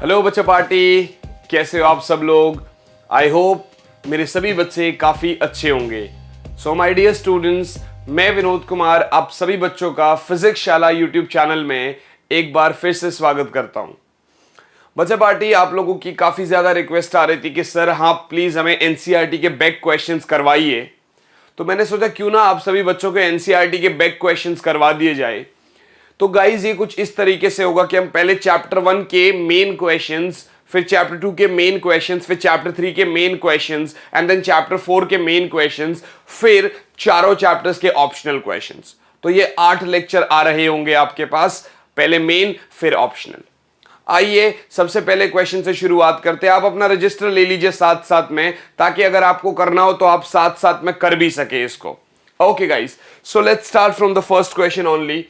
Hello बच्चा party, कैसे हो आप सब लोग। आई होप मेरे सभी बच्चे काफ़ी अच्छे होंगे। सो माय डियर स्टूडेंट्स, मैं विनोद कुमार आप सभी बच्चों का फिजिक्स शाला यूट्यूब चैनल में एक बार फिर से स्वागत करता हूं। बच्चा पार्टी, आप लोगों की काफ़ी ज़्यादा रिक्वेस्ट आ रही थी कि सर हाँ प्लीज़ हमें एनसीईआरटी के बैक क्वेश्चंस करवाइए। तो मैंने सोचा क्यों ना आप सभी बच्चों के एनसीईआरटी के बैक क्वेश्चंस करवा दिए जाए। तो गाइज ये कुछ इस तरीके से होगा कि हम पहले चैप्टर 1 के मेन क्वेश्चंस, फिर चैप्टर 2 के मेन क्वेश्चंस, फिर चैप्टर 3 के main questions and then chapter 4 के मेन क्वेश्चंस, फिर चारों चैप्टर्स के ऑप्शनल क्वेश्चंस। तो ये 8 लेक्चर आ रहे होंगे आपके पास, पहले मेन फिर ऑप्शनल। आइए सबसे पहले क्वेश्चन से शुरुआत करते हैं। आप अपना रजिस्टर ले लीजिए साथ साथ में, ताकि अगर आपको करना हो तो आप साथ साथ में कर भी सके इसको। Okay guys, so let's start from the first question only.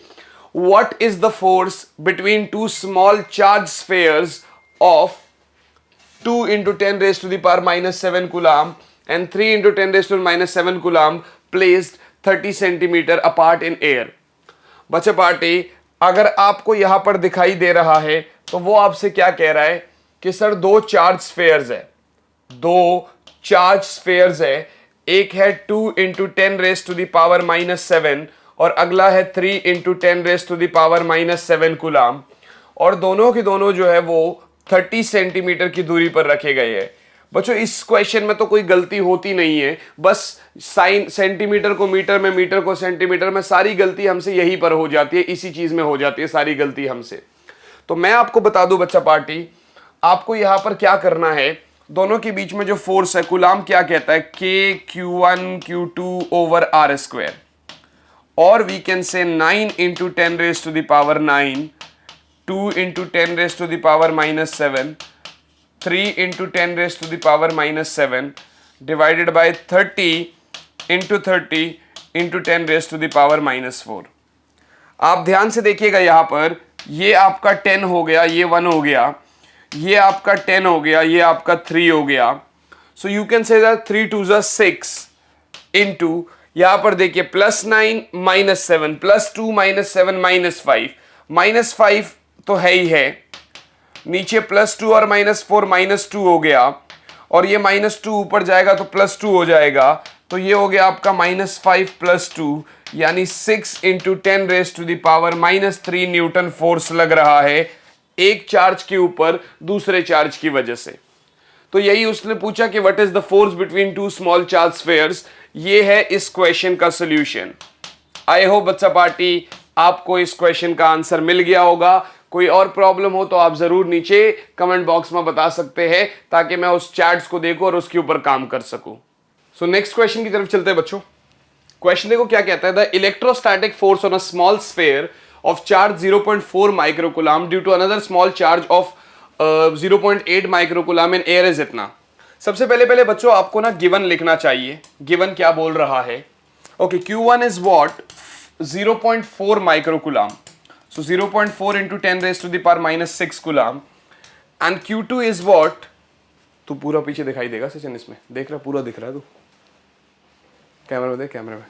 What is the force between two small charged spheres of 2 into 10 raised to the power minus 7 coulomb and 3 into 10 raised to the minus 7 coulomb placed 30 centimeter apart in air? बच्चे party, अगर आपको यहां पर दिखाई दे रहा है तो वो आपसे क्या कह रहा है कि सर दो चार्ज स्फेयर्स है, दो चार्ज स्फेयर्स है। एक है 2 into 10 raised to the power minus 7 और अगला है 3 into 10 raised to the power minus 7 coulomb, और दोनों के दोनों जो है वो 30 सेंटीमीटर की दूरी पर रखे गए हैं। बच्चों इस क्वेश्चन में तो कोई गलती होती नहीं है, बस साइन सेंटीमीटर को मीटर में, मीटर को सेंटीमीटर में, सारी गलती हमसे यहीं पर हो जाती है, इसी चीज में हो जाती है सारी गलती हमसे। तो मैं आपको बता दूं बच्चा पार्टी, आपको यहां पर क्या करना है, दोनों के बीच में जो फोर्स है, कूलाम क्या कहता है, K Q1 over R square, or we can say 9 into 10 raised to the power 9, 2 into 10 raised to the power minus 7, 3 into 10 raised to the power minus 7 divided by 30 into 30 into 10 raised to the power minus 4। आप ध्यान से देखिएगा, यहां पर ये आपका 10 हो गया, ये 1 हो गया, ये आपका 10 हो गया, ये आपका 3 हो गया। So you can say that 3 2 6 into, यहां पर देखिए +9 -7 +2 -7 -5 तो है ही है, नीचे +2 और -4 -2 हो गया, और ये -2 ऊपर जाएगा तो +2 हो जाएगा, तो ये हो गया आपका -5 + 2 यानी 6 into 10 raised to the power -3 Newton force लग रहा है एक चार्ज के ऊपर दूसरे चार्ज की वजह से। तो यही उसने पूछा कि what is the force between two small charge spheres. ये है इस क्वेश्चन का सॉल्यूशन। आई होप बच्चा पार्टी आपको इस क्वेश्चन का आंसर मिल गया होगा। कोई और प्रॉब्लम हो तो आप जरूर नीचे कमेंट बॉक्स में बता सकते हैं, ताकि मैं उस चैट्स को देखूं और उसके ऊपर काम कर सकूं। सो नेक्स्ट क्वेश्चन की तरफ चलते हैं बच्चों। क्वेश्चन देखो क्या कहता है, the electrostatic force on a small sphere of charge 0.4 microcoulomb due to another small charge of 0.8 microcoulomb in air is इतना। सबसे पहले बच्चों आपको ना गिवन लिखना चाहिए, गिवन क्या बोल रहा है। Okay, Q1 is what, 0.4 microcoulomb, so 0.4 into 10 raised to the power minus 6 coulomb, and Q2 is what, तू पूरा पीछे दिखाई देगा सचिन, इसमें देख रहा, पूरा दिख रहा है तू, कैमरा में देख, कैमरा में।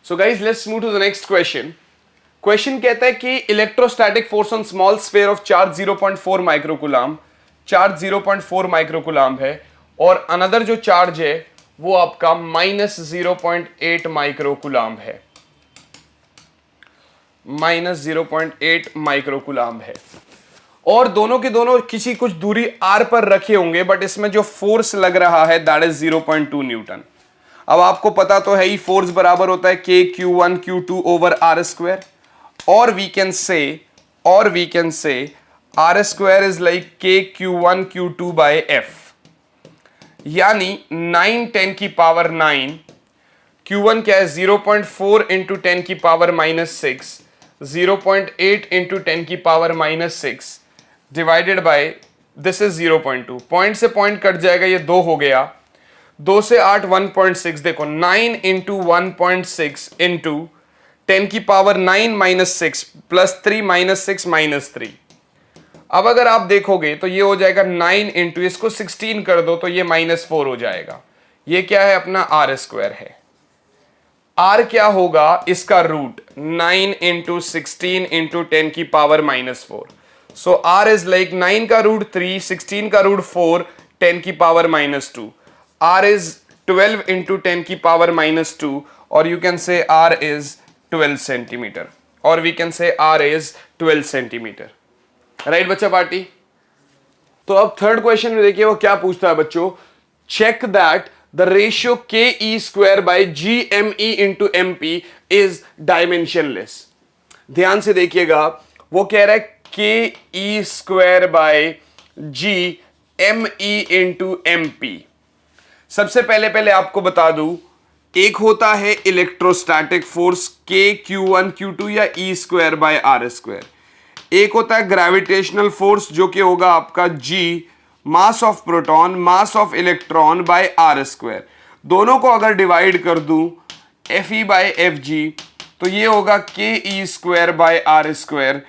So guys, let's move to the next question. Question कहता है कि electrostatic force on small sphere of charge 0.4 microcoulomb, charge 0.4 microcoulomb है, और अनदर जो चार्ज है वो आपका -0.8 माइक्रोकूलम है, -0.8 माइक्रोकूलम है, और दोनों के दोनों किसी कुछ दूरी r पर रखे होंगे, बट इसमें जो फोर्स लग रहा है दैट इज 0.2 न्यूटन। अब आपको पता तो है ही, फोर्स बराबर होता है K Q1 over R square, और we can say R square is like K Q1 by F, यानी 9 10 की पावर 9, Q1 क्या है 0.4 into 10 की पावर -6, 0.8 into 10 की power -6 divided by this is 0.2, point से पॉइंट कट जाएगा, ये 2 हो गया, 2 से 8 1.6, देखो 9 into 1.6 into 10 की पावर 9 -6 +3 -6 -3। अब अगर आप देखोगे तो ये हो जाएगा 9 इंटू, इसको 16 कर दो तो ये -4 हो जाएगा, ये क्या है अपना आर स्क्वायर है। आर क्या होगा, इसका रूट 9 इंटू 16 इंटू 10 की power -4। So R is like 9 का रूट 3, 16 का रूट 4, 10 की पावर -2। आर इज 12 इंटू 10 की पावर -2, और you can say R is 12 centimetre, और we can say R is 12 centimetre. Right बच्चा पार्टी। तो अब थर्ड क्वेश्चन में देखिए वो क्या पूछता है बच्चों, check that the ratio K E square by G M E into M P is dimensionless. ध्यान से देखिएगा, वो कह रहा है K E square by G M E into M P. सबसे पहले आपको बता दूं, एक होता है इलेक्ट्रोस्टैटिक फोर्स के Q1 Q2 या ई स्क्वायर बाय आर स्क्वायर, एक होता है ग्रेविटेशनल फोर्स जो कि होगा आपका G mass of proton mass of electron by R square. दोनों को अगर डिवाइड कर दूं Fe बाय एफ जी, तो ये होगा K E square by R square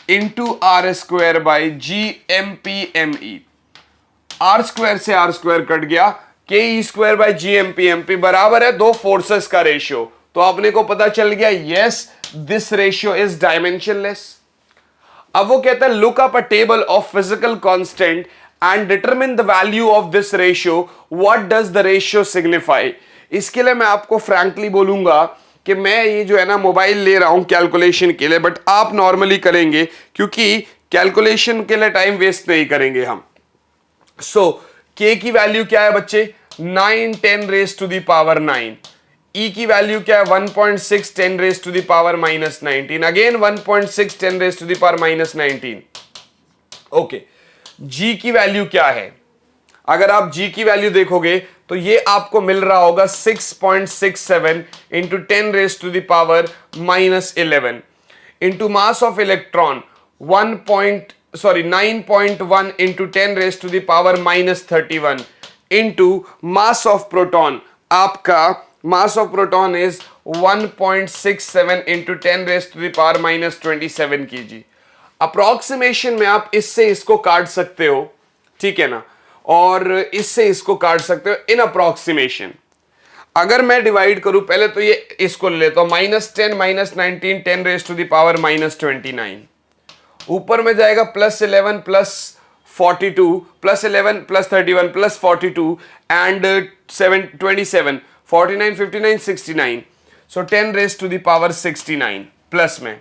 into R square by G M P M E. R square से R square cut गया, K E square by G M P बराबर है दो forces का ratio. तो अपने को पता चल गया yes this ratio is dimensionless. अब वो कहता है look up a table of physical constant and determine the value of this ratio, what does the ratio signify. इसके लिए मैं आपको फ्रैंकली बोलूंगा कि मैं ये जो है ना मोबाइल ले रहा हूं कैलकुलेशन के लिए, बट आप नॉर्मली करेंगे क्योंकि कैलकुलेशन के लिए टाइम वेस्ट नहीं करेंगे हम। सो के की वैल्यू क्या है बच्चे, 9 10 raise to the power 9। E की वैल्यू क्या है 1.6 10 raise to the power -19, again 1.6 10 raise to the power -19। Okay, G की वैल्यू क्या है, अगर आप G की वैल्यू देखोगे तो ये आपको मिल रहा होगा 6.67 into 10 raise to the power -11 into mass of electron 9.1 into 10 raise to the power -31 into mass of proton, आपका mass of proton is 1.67 into 10 raise to the power -27 kg। Approximation में आप इससे इसको काट सकते हो, ठीक है ना, और इससे इसको काट सकते हो इन अप्रोक्सीमेशन। अगर मैं डिवाइड करूं, पहले तो ये इसको ले लेता हूं, -10 -19 10 रेज टू द पावर -29, ऊपर में जाएगा +11 +42 +11 +31 +42 and 27 49 59 69, so 10 raise to the power 69 plus में,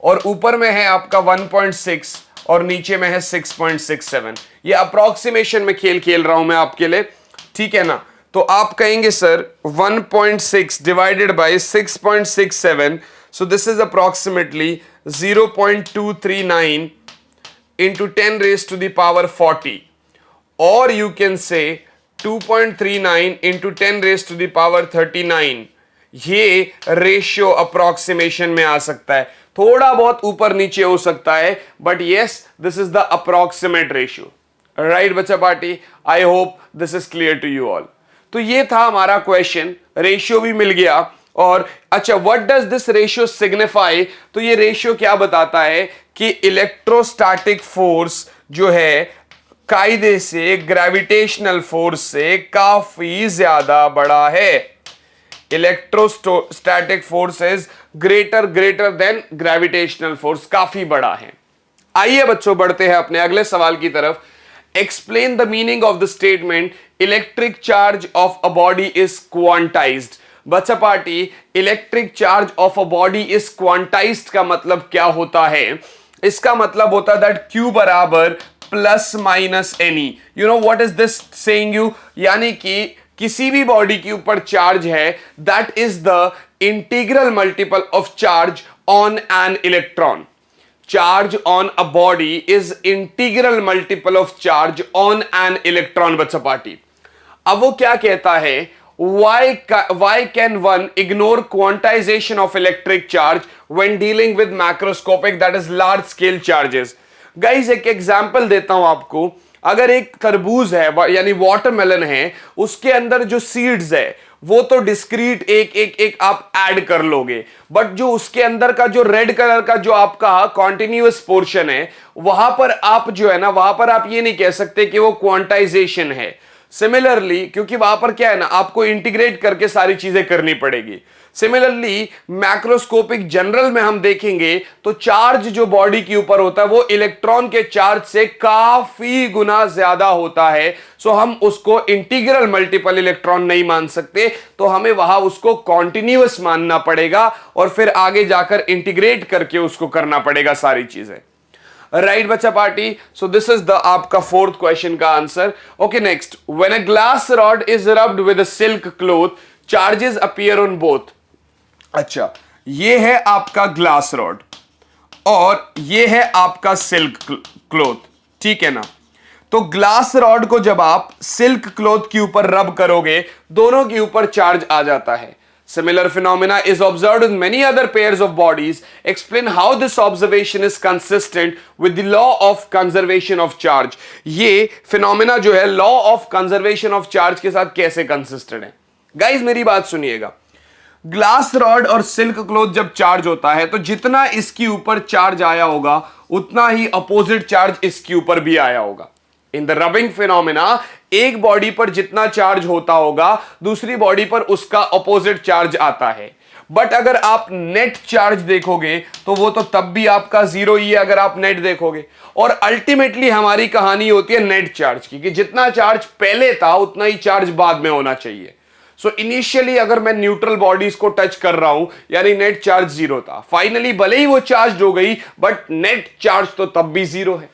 और ऊपर में है आपका 1.6 और नीचे में है 6.67। ये अप्रोक्सीमेशन में खेल रहा हूं मैं आपके लिए, ठीक है ना। तो आप कहेंगे sir 1.6 divided by 6.67, so this is approximately 0.239 into 10 raised to the power 40, or you can say 2.39 into 10 raised to the power 39। ये रेशियो अप्रोक्सीमेशन में आ सकता है, थोड़ा बहुत ऊपर नीचे हो सकता है, but yes this is the approximate ratio. Right बच्चा party, I hope this is clear to you all. तो ये था हमारा क्वेश्चन, रेशियो भी मिल गया। और अच्छा, what does this ratio signify, तो ये रेशियो क्या बताता है कि इलेक्ट्रोस्टैटिक फोर्स जो है कायदे से ग्रेविटेशनल फोर्स से काफी ज्यादा बड़ा है। Electrostatic force is greater than gravitational force, काफी बड़ा है। आइए बच्चों बढ़ते हैं अपने अगले सवाल की तरफ। Explain the meaning of the statement electric charge of a body is quantized. बच्चा party, electric charge of a body is quantized का मतलब क्या होता है? इसका मतलब होता है दैट Q बराबर plus minus n e. You know what is this saying you, यानी कि किसी भी बॉडी के ऊपर चार्ज है, that is the integral multiple of charge on an electron. Charge on a body is integral multiple of charge on an electron. बच्चा party, अब वो क्या कहता है, why can one ignore quantization of electric charge when dealing with macroscopic, that is large scale charges? Guys, एक example देता हूं आपको। अगर एक तरबूज है यानी वाटरमेलन है, उसके अंदर जो सीड्स है वो तो डिस्क्रीट एक आप ऐड कर लोगे, बट जो उसके अंदर का जो रेड कलर का जो आपका कॉन्टिन्यूअस पोर्शन है, वहां पर आप जो है ना, वहां पर आप ये नहीं कह सकते कि वो क्वांटाइजेशन है। सिमिलरली क्योंकि वहां पर क्या है ना, आपको इंटीग्रेट करके सारी चीजें करनी पड़ेगी। सिमिलरली मैक्रोस्कोपिक जनरल में हम देखेंगे तो चार्ज जो बॉडी के ऊपर होता है वो इलेक्ट्रॉन के चार्ज से काफी गुना ज्यादा होता है। सो हम उसको इंटीग्रल मल्टीपल इलेक्ट्रॉन नहीं मान सकते, तो हमें वहां उसको कॉन्टिन्यूअस मानना पड़ेगा और फिर आगे जाकर इंटीग्रेट करके उसको करना पड़ेगा सारी चीजें। राइट बच्चा party, so this is the आपका फोर्थ क्वेश्चन का answer. Okay next, when a glass rod is rubbed with a silk cloth charges appear on both. अच्छा, ये है आपका ग्लास रॉड और ये है आपका सिल्क क्लॉथ, ठीक है ना। तो ग्लास रॉड को जब आप सिल्क क्लॉथ के ऊपर रब करोगे दोनों के ऊपर चार्ज आ जाता है। Similar phenomena is observed in many other pairs of bodies. Explain how this observation is consistent with the law of conservation of charge. ये phenomena जो है law of conservation of charge के साथ कैसे consistent है? Guys मेरी बात सुनिएगा, ग्लास रॉड और सिल्क क्लॉथ जब चार्ज होता है तो जितना इसके ऊपर चार्ज आया होगा उतना ही अपोजिट चार्ज इसके ऊपर भी आया होगा। इन द रबिंग फिनोमेना एक बॉडी पर जितना चार्ज होता होगा दूसरी बॉडी पर उसका अपोजिट चार्ज आता है। बट अगर आप नेट चार्ज देखोगे तो वो तो तब भी आपका जीरो ही है अगर आप नेट देखोगे। और अल्टीमेटली हमारी कहानी होती है नेट चार्ज की, कि जितना चार्ज पहले था उतना ही चार्ज बाद में होना चाहिए। सो इनिशियली अगर मैं न्यूट्रल बॉडीज को टच कर रहा हूं यानी नेट चार्ज जीरो था, फाइनली भले ही वो चार्ज हो गई बट नेट चार्ज तो तब भी जीरो है,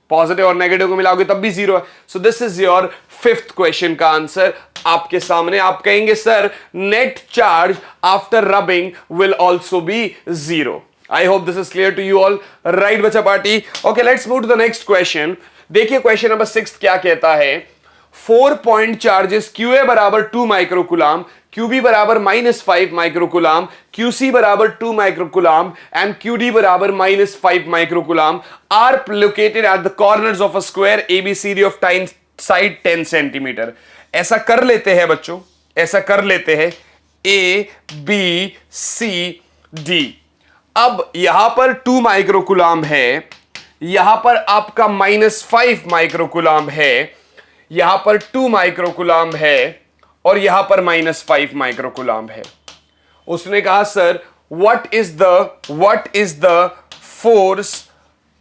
पॉजिटिव और नेगेटिव को मिलाओगे तब भी जीरो है। So this is your fifth question का आंसर आपके सामने। आप कहेंगे sir net charge after rubbing will also be zero. I hope this is clear to you all. Right बच्चा party, okay let's move to the next question. देखिए question number 6 क्या कहता है। 4 पॉइंट चार्जेस QA बराबर 2 microcoulomb, QB बराबर -5 microcoulomb, QC बराबर 2 microcoulomb and QD बराबर -5 microcoulomb are located at the corners of a square ABCD of side 10 centimetre. ऐसा कर लेते हैं बच्चों, ऐसा कर लेते हैं ABCD। अब यहां पर 2 माइक्रोकुलाम है, यहां पर आपका -5 माइक्रोकुलाम है, यहां पर 2 माइक्रोकुलाम है और यहां पर -5 माइक्रोकुलाम है। उसने कहा sir what is the force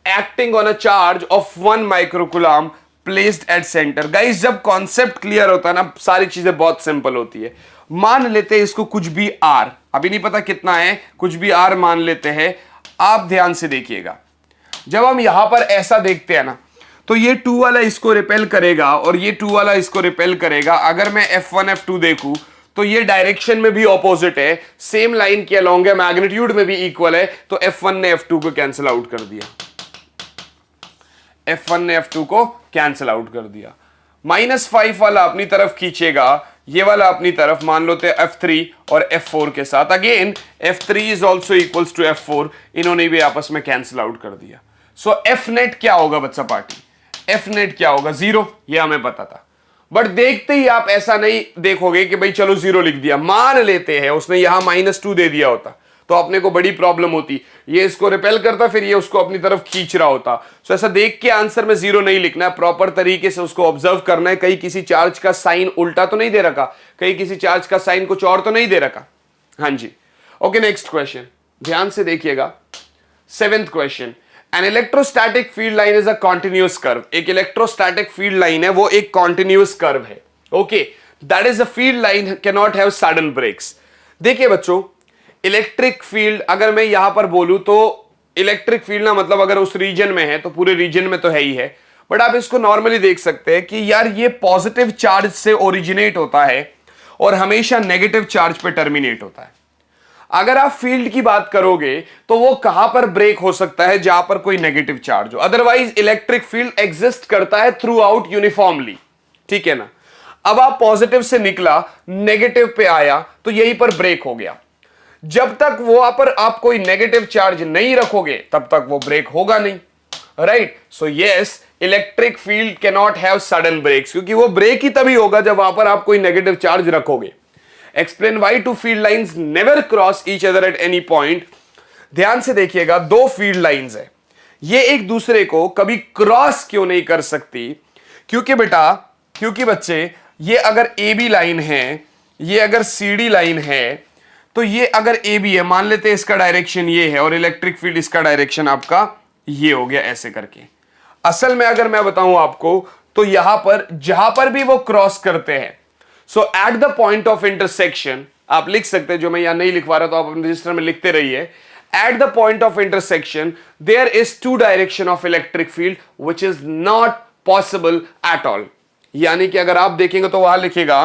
acting on a charge of 1 microcoulomb placed at centre. Guys जब कॉन्सेप्ट क्लियर होता है ना सारी चीजें बहुत सिंपल होती है। मान लेते हैं इसको कुछ भी R, अभी नहीं पता कितना है, कुछ भी R मान लेते हैं। आप ध्यान से देखिएगा, जब हम यहां पर ऐसा देखते हैं ना तो ये 2 वाला इसको रिपेल करेगा और ये 2 वाला इसको रिपेल करेगा। अगर मैं F1 F2 देखूं तो ये डायरेक्शन में भी ऑपोजिट है, सेम लाइन के अलोंग है, मैग्नीट्यूड में भी इक्वल है, तो F1 ने F2 को कैंसिल आउट कर दिया, F1 ने F2 को कैंसिल आउट कर दिया। -5 वाला अपनी तरफ खींचेगा, ये वाला अपनी तरफ, मान लो थे F3 और F4 के साथ। Again F3 is also equals to F4, इन्होंने भी आपस में कैंसिल आउट कर दिया। सो F नेट क्या होगा बच्चा पार्टी, F नेट क्या होगा, जीरो, ये हमें पता था। बट देखते ही आप ऐसा नहीं देखोगे कि भाई चलो जीरो लिख दिया। मान लेते हैं उसने यहां -2 दे दिया होता तो अपने को बड़ी प्रॉब्लम होती, ये इसको रिपेल करता फिर ये उसको अपनी तरफ खींच रहा होता। सो ऐसा देख के आंसर में जीरो नहीं लिखना है, प्रॉपर तरीके से उसको ऑब्जर्व करना है। कहीं किसी चार्ज का साइन उल्टा तो नहीं दे रखा, कहीं किसी चार्ज का साइन कुछ और तो नहीं दे रखा। हाँ जी, ओके नेक्स्ट क्वेश्चन ध्यान से देखिएगा। 7th question, an electrostatic field line is a continuous curve. एक इलेक्ट्रोस्टैटिक फील्ड लाइन है, वो एक कॉन्टिन्यूअस कर्व है। Okay, that is a field line can not have sudden breaks. देखिए बच्चों, इलेक्ट्रिक फील्ड अगर मैं यहां पर बोलूं तो इलेक्ट्रिक फील्ड ना मतलब अगर उस रीजन में है तो पूरे रीजन में तो है ही है, बट आप इसको नॉर्मली देख सकते हैं कि यार ये पॉजिटिव चार्ज से ओरिजिनेट होता है और हमेशा नेगेटिव चार्ज पे टर्मिनेट होता है। अगर आप फील्ड की बात करोगे तो वो कहां पर ब्रेक हो सकता है, जहां पर कोई नेगेटिव चार्ज हो। अदरवाइज इलेक्ट्रिक फील्ड एग्जिस्ट करता है थ्रू आउट यूनिफॉर्मली, ठीक है ना। अब आप पॉजिटिव से निकला, नेगेटिव पे आया तो यहीं पर ब्रेक हो गया। जब तक वहां पर आप कोई नेगेटिव चार्ज नहीं रखोगे तब तक वो ब्रेक होगा नहीं, right. So yes, electric field can not have sudden breaks, क्योंकि वो ब्रेक ही तभी होगा जब वहां पर आप कोई नेगेटिव चार्ज रखोगे। Explain why two field lines never cross each other at any point. ध्यान से देखिएगा, 2 फील्ड लाइंस है, ये एक दूसरे को कभी क्रॉस क्यों नहीं कर सकती? क्योंकि बच्चे ये अगर ए बी लाइन है, ये अगर सी डी लाइन है, तो ये अगर ए बी है, मान लेते हैं इसका डायरेक्शन ये है और इलेक्ट्रिक फील्ड इसका डायरेक्शन आपका ये हो गया ऐसे करके। असल में अगर मैं बताऊं आपको तो यहां पर जहां पर भी वो क्रॉस करते हैं, so at the point of intersection, आप लिख सकते हैं, जो मैं यहां नहीं लिखवा रहा तो आप अपने रजिस्टर में लिखते रहिए। At the point of intersection there is two direction of electric field which is not possible at all. यानी कि अगर आप देखेंगे तो वहां लिखेगा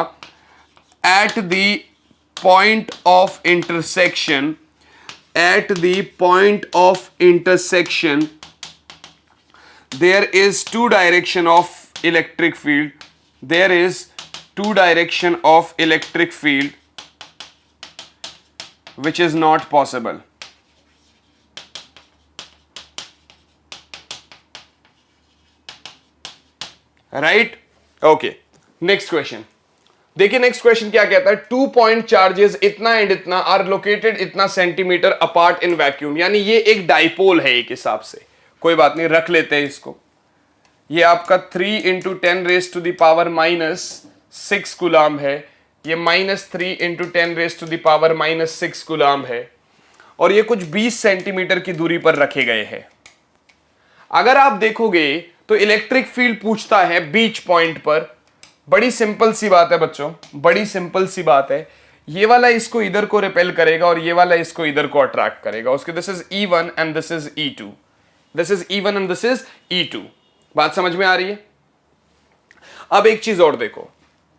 at the point of intersection, at the point of intersection there is two direction of electric field, there is two direction of electric field which is not possible. Right? Okay. Next question. देखिए next question क्या कहता है, 2 point charges इतना and इतना are located इतना centimetre apart in vacuum. यानी ये एक डाइपोल है एक हिसाब से, कोई बात नहीं, रख लेते हैं इसको। ये आपका 3 into 10 raise to the power -6 coulomb है, ये -3 into 10 raise to the power -6 coulomb है, और ये कुछ 20 सेंटीमीटर की दूरी पर रखे गए हैं। अगर आप देखोगे तो इलेक्ट्रिक फील्ड पूछता है बीच पॉइंट पर। बड़ी सिंपल सी बात है बच्चों, बड़ी सिंपल सी बात है। ये वाला इसको इधर को रिपेल करेगा और ये वाला इसको इधर को अट्रैक्ट करेगा। उसके this is E1 and this is E2, this is E1 and this is E2। बात समझ में आ रही है? अब एक चीज और देखो,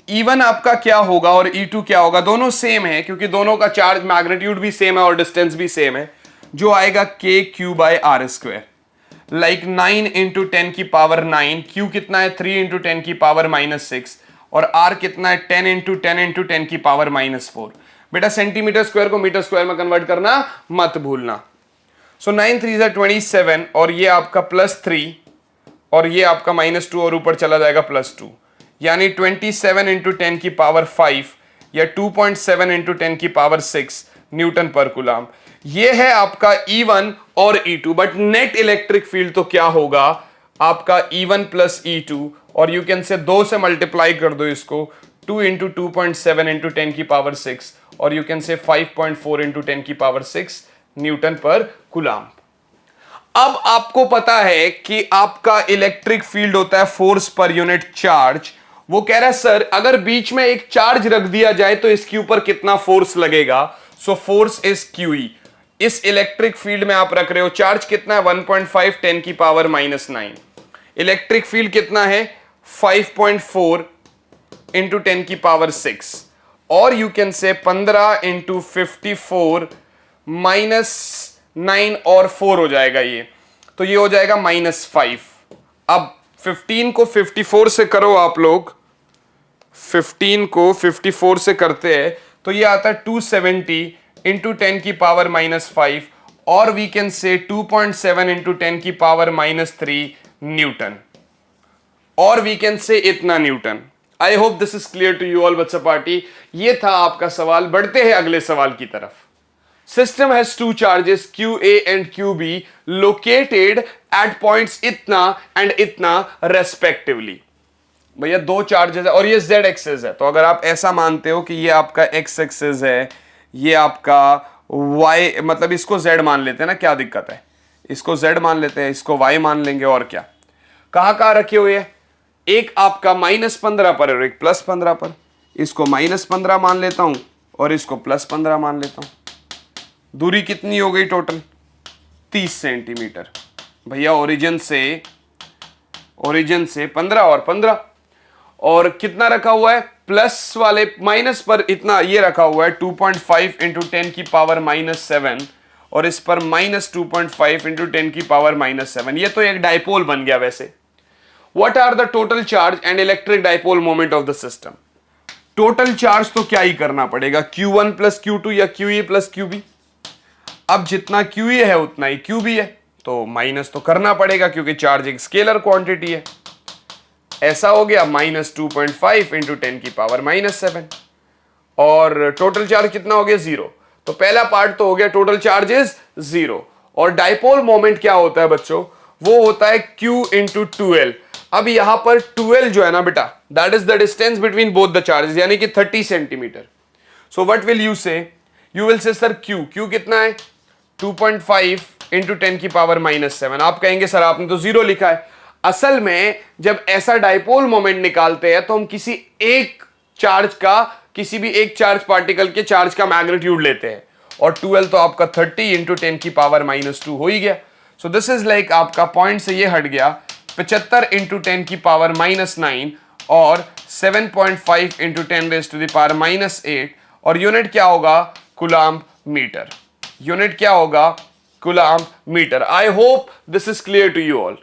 E1 आपका क्या होगा और E2 क्या होगा, दोनों सेम है क्योंकि दोनों का चार्ज मैग्नीट्यूड भी सेम है और डिस्टेंस भी सेम है, जो आएगा KQ/R²। लाइक 9 इंटू 10 की पावर 9, Q कितना है 3 इंटू 10 की पावर -6, और R कितना है 10 इंटू 10 इंटू 10 की पावर -4। बेटा सेंटीमीटर स्क्वायर को मीटर स्क्वायर में कन्वर्ट करना मत भूलना। सो 9 3 जा 27, और ये आपका +3 और ये आपका -2 और ऊपर चला जाएगा +2, यानी 27 इंटू 10 की पावर 5 या 2.7 इंटू 10 की पावर 6 न्यूटन पर कूलाम। ये है आपका E1 और E2। But net electric field तो क्या होगा आपका E1 प्लस E2, और यू कैन से 2 से मल्टीप्लाई कर दो इसको, 2 इंटू 2.7 इंटू 10 की पावर 6, और यू कैन से 5.4 इंटू 10 की पावर 6 न्यूटन पर कूलाम। अब आपको पता है कि आपका इलेक्ट्रिक फील्ड होता है फोर्स पर यूनिट चार्ज। वो कह रहा है सर अगर बीच में एक चार्ज रख दिया जाए तो इसके ऊपर कितना फोर्स लगेगा। So force is QE। इस इलेक्ट्रिक फील्ड में आप रख रहे हो चार्ज कितना है 1.5 10 की पावर -9, इलेक्ट्रिक फील्ड कितना है 5.4 इंटू 10 की पावर 6, और यू कैन से 15 इंटू 54 -9 और 4 हो जाएगा ये, तो ये हो जाएगा -5। अब 15 को 54 से करो आप लोग, 15 को 54 से करते हैं तो ये आता है 270 इंटू 10 की पावर -5, और वी कैन से 2.7 इंटू 10 की पावर -3 न्यूटन, और वी कैन से इतना newton. I hope this is clear to you all बच्चा पार्टी। ये था आपका सवाल। बढ़ते हैं अगले सवाल की तरफ। System has 2 charges QA and QB located at points इतना एंड इतना रेस्पेक्टिवली। भैया 2 चार्जेस है और ये Z एक्सिस है, तो अगर आप ऐसा मानते हो कि ये आपका X एक्सिस है, ये आपका Y, मतलब इसको Z मान लेते हैं ना, क्या दिक्कत है, इसको Z मान लेते हैं, इसको Y मान लेंगे, और क्या। कहां रखे हुए है, एक आपका -15 पर और एक +15 पर। इसको -15 मान लेता हूं और इसको +15 मान लेता हूं। दूरी कितनी हो गई टोटल 30 सेंटीमीटर। भैया ओरिजिन से 15 और 15, और कितना रखा हुआ है प्लस वाले माइनस पर इतना ये रखा हुआ है 2.5 इंटू 10 की पावर -7, और इस पर -2.5 इंटू 10 की पावर -7। ये तो एक डाइपोल बन गया। वैसे what are the total charge and electric dipole moment of the system. Total charge तो क्या ही करना पड़ेगा, Q1 प्लस Q2 या QE प्लस QB। अब जितना QE है उतना ही QB है, तो माइनस तो करना पड़ेगा क्योंकि चार्ज एक स्केलर क्वांटिटी है। ऐसा हो गया -2.5 इंटू 10 की पावर -7, और टोटल चार्ज कितना हो गया 0। तो पहला पार्ट तो हो गया टोटल चार्ज इज 0। और डाइपोल मोमेंट क्या होता है बच्चों, वो होता है Q इंटू 2L। अब यहां पर 12 जो है ना बेटा, that is the distance between both the charges, यानी कि 30 centimetre. So what will you say? You will say sir Q कितना है? 2.5 इंटू 10 की पावर -7. आप कहेंगे सर आपने तो 0 लिखा है. असल में जब ऐसा डाइपोल मोमेंट निकालते हैं तो हम किसी एक चार्ज का, किसी भी एक चार्ज पार्टिकल के चार्ज का मैग्नीट्यूड लेते हैं, और 12 तो आपका 30 इंटू 10 की पावर -2 हो ही गया. सो दिस इज लाइक आपका पॉइंट से ये हट गया 75 इंटू 10 की पावर -9 और 7.5 into 10 raise to the power -8, और यूनिट क्या होगा? Coulomb metre. यूनिट क्या होगा? Coulomb metre. I hope this is clear to you all.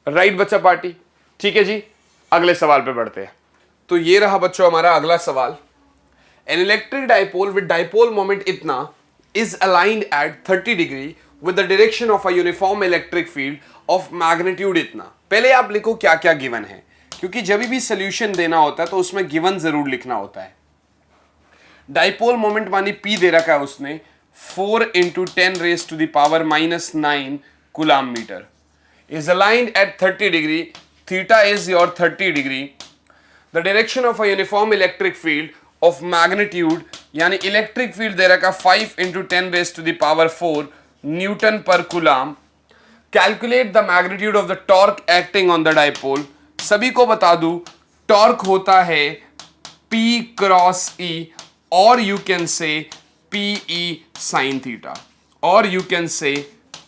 Right बच्चा पार्टी? ठीक है जी, अगले सवाल पे बढ़ते हैं. तो ये रहा बच्चों हमारा अगला सवाल. An electric dipole with dipole moment इतना is aligned at 30 degree with the direction of a uniform electric field of magnitude इतना. पहले आप लिखो क्या क्या गिवन है, क्योंकि जब भी सॉल्यूशन देना होता है तो उसमें गिवन जरूर लिखना होता है. डाइपोल मोमेंट मानी P दे रखा है उसने 4 into 10 raise to the power -9 coulomb metre, is aligned at 30 degree, theta is your 30 degree, the direction of a uniform electric field of magnitude यानी इलेक्ट्रिक फील्ड दे रखा 5 into 10 raise to the power 4 newton पर coulomb. Calculate the magnitude of the torque acting on the dipole. सभी को बता दूं torque होता है P क्रॉस E, और you can say PE sine theta, और you can say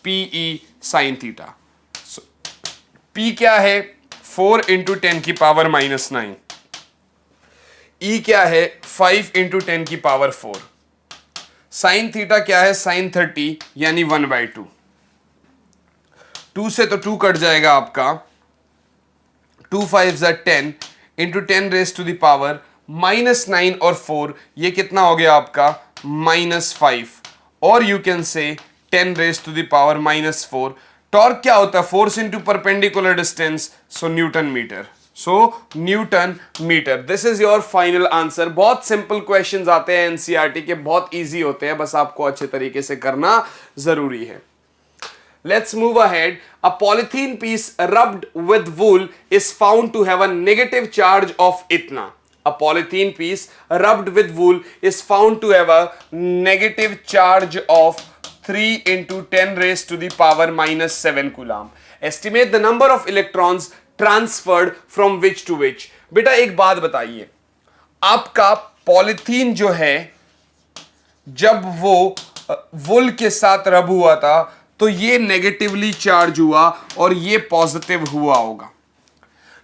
PE sine theta. P क्या है? 4 इंटू 10 की पावर -9. E क्या है? 5 इंटू 10 की पावर 4. साइन थीटा क्या है? साइन 30 यानी 1/2. 2 से तो 2 कट जाएगा आपका, 2 5 10 into 10 raise to the power -9 और 4, ये कितना हो गया आपका? -5, और you can say 10 raise to the power -4. Torque क्या होता है? Force into perpendicular distance, so newton metre. So newton metre. This is your final answer. बहुत सिंपल क्वेश्चंस आते हैं एनसीईआरटी के, बहुत इजी होते हैं, बस आपको अच्छे तरीके से करना जरूरी है. Let's move ahead. A polythene piece rubbed with wool is found to have a negative charge of इतना. A polythene piece rubbed with wool is found to have a negative charge of 3 into 10 raised to the power -7 coulomb. Estimate the number of electrons transferred from which to which. बेटा एक बात बताइए, आपका polythene जो है जब वो वुल के साथ रब हुआ था तो ये नेगेटिवली चार्ज हुआ और ये पॉजिटिव हुआ होगा.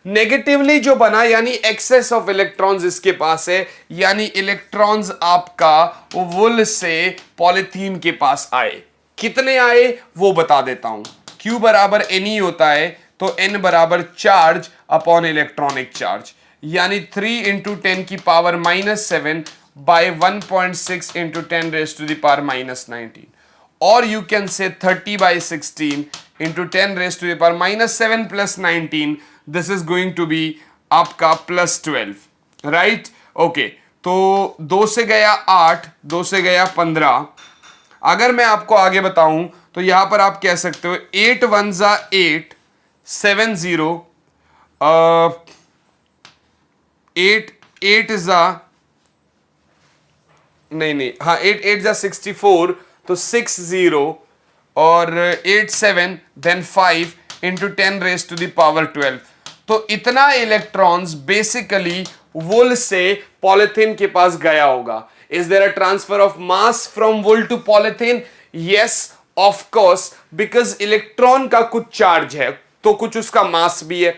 नेगेटिवली जो बना यानी एक्सेस ऑफ इलेक्ट्रॉन्स इसके पास है, यानी इलेक्ट्रॉन्स आपका वुल से पॉलिथीन के पास आए. कितने आए वो बता देता हूं. Q बराबर Ne होता है, तो N बराबर चार्ज अपॉन इलेक्ट्रॉनिक चार्ज, यानी 3 इंटू 10 की power -7 by 1.6 into 10 raise to the power -19, और you can say 30/16 into 10 raise to the power -7 plus 19. This is going to be आपका +12. राइट? ओके, तो 2 से गया 8, 2 से गया 15. अगर मैं आपको आगे बताऊं तो यहां पर आप कह सकते हो 8 1 जा 8 7 0 8 8 जा नहीं हाँ 8 8 जा 64, तो 6 0 और 8 7 then 5 into 10 raise to the power 12. तो इतना इलेक्ट्रॉन्स बेसिकली वुल से पॉलिथीन के पास गया होगा. Is there a transfer of mass from wool to polythene? Yes of course, because electron का कुछ चार्ज है तो कुछ उसका मास भी है,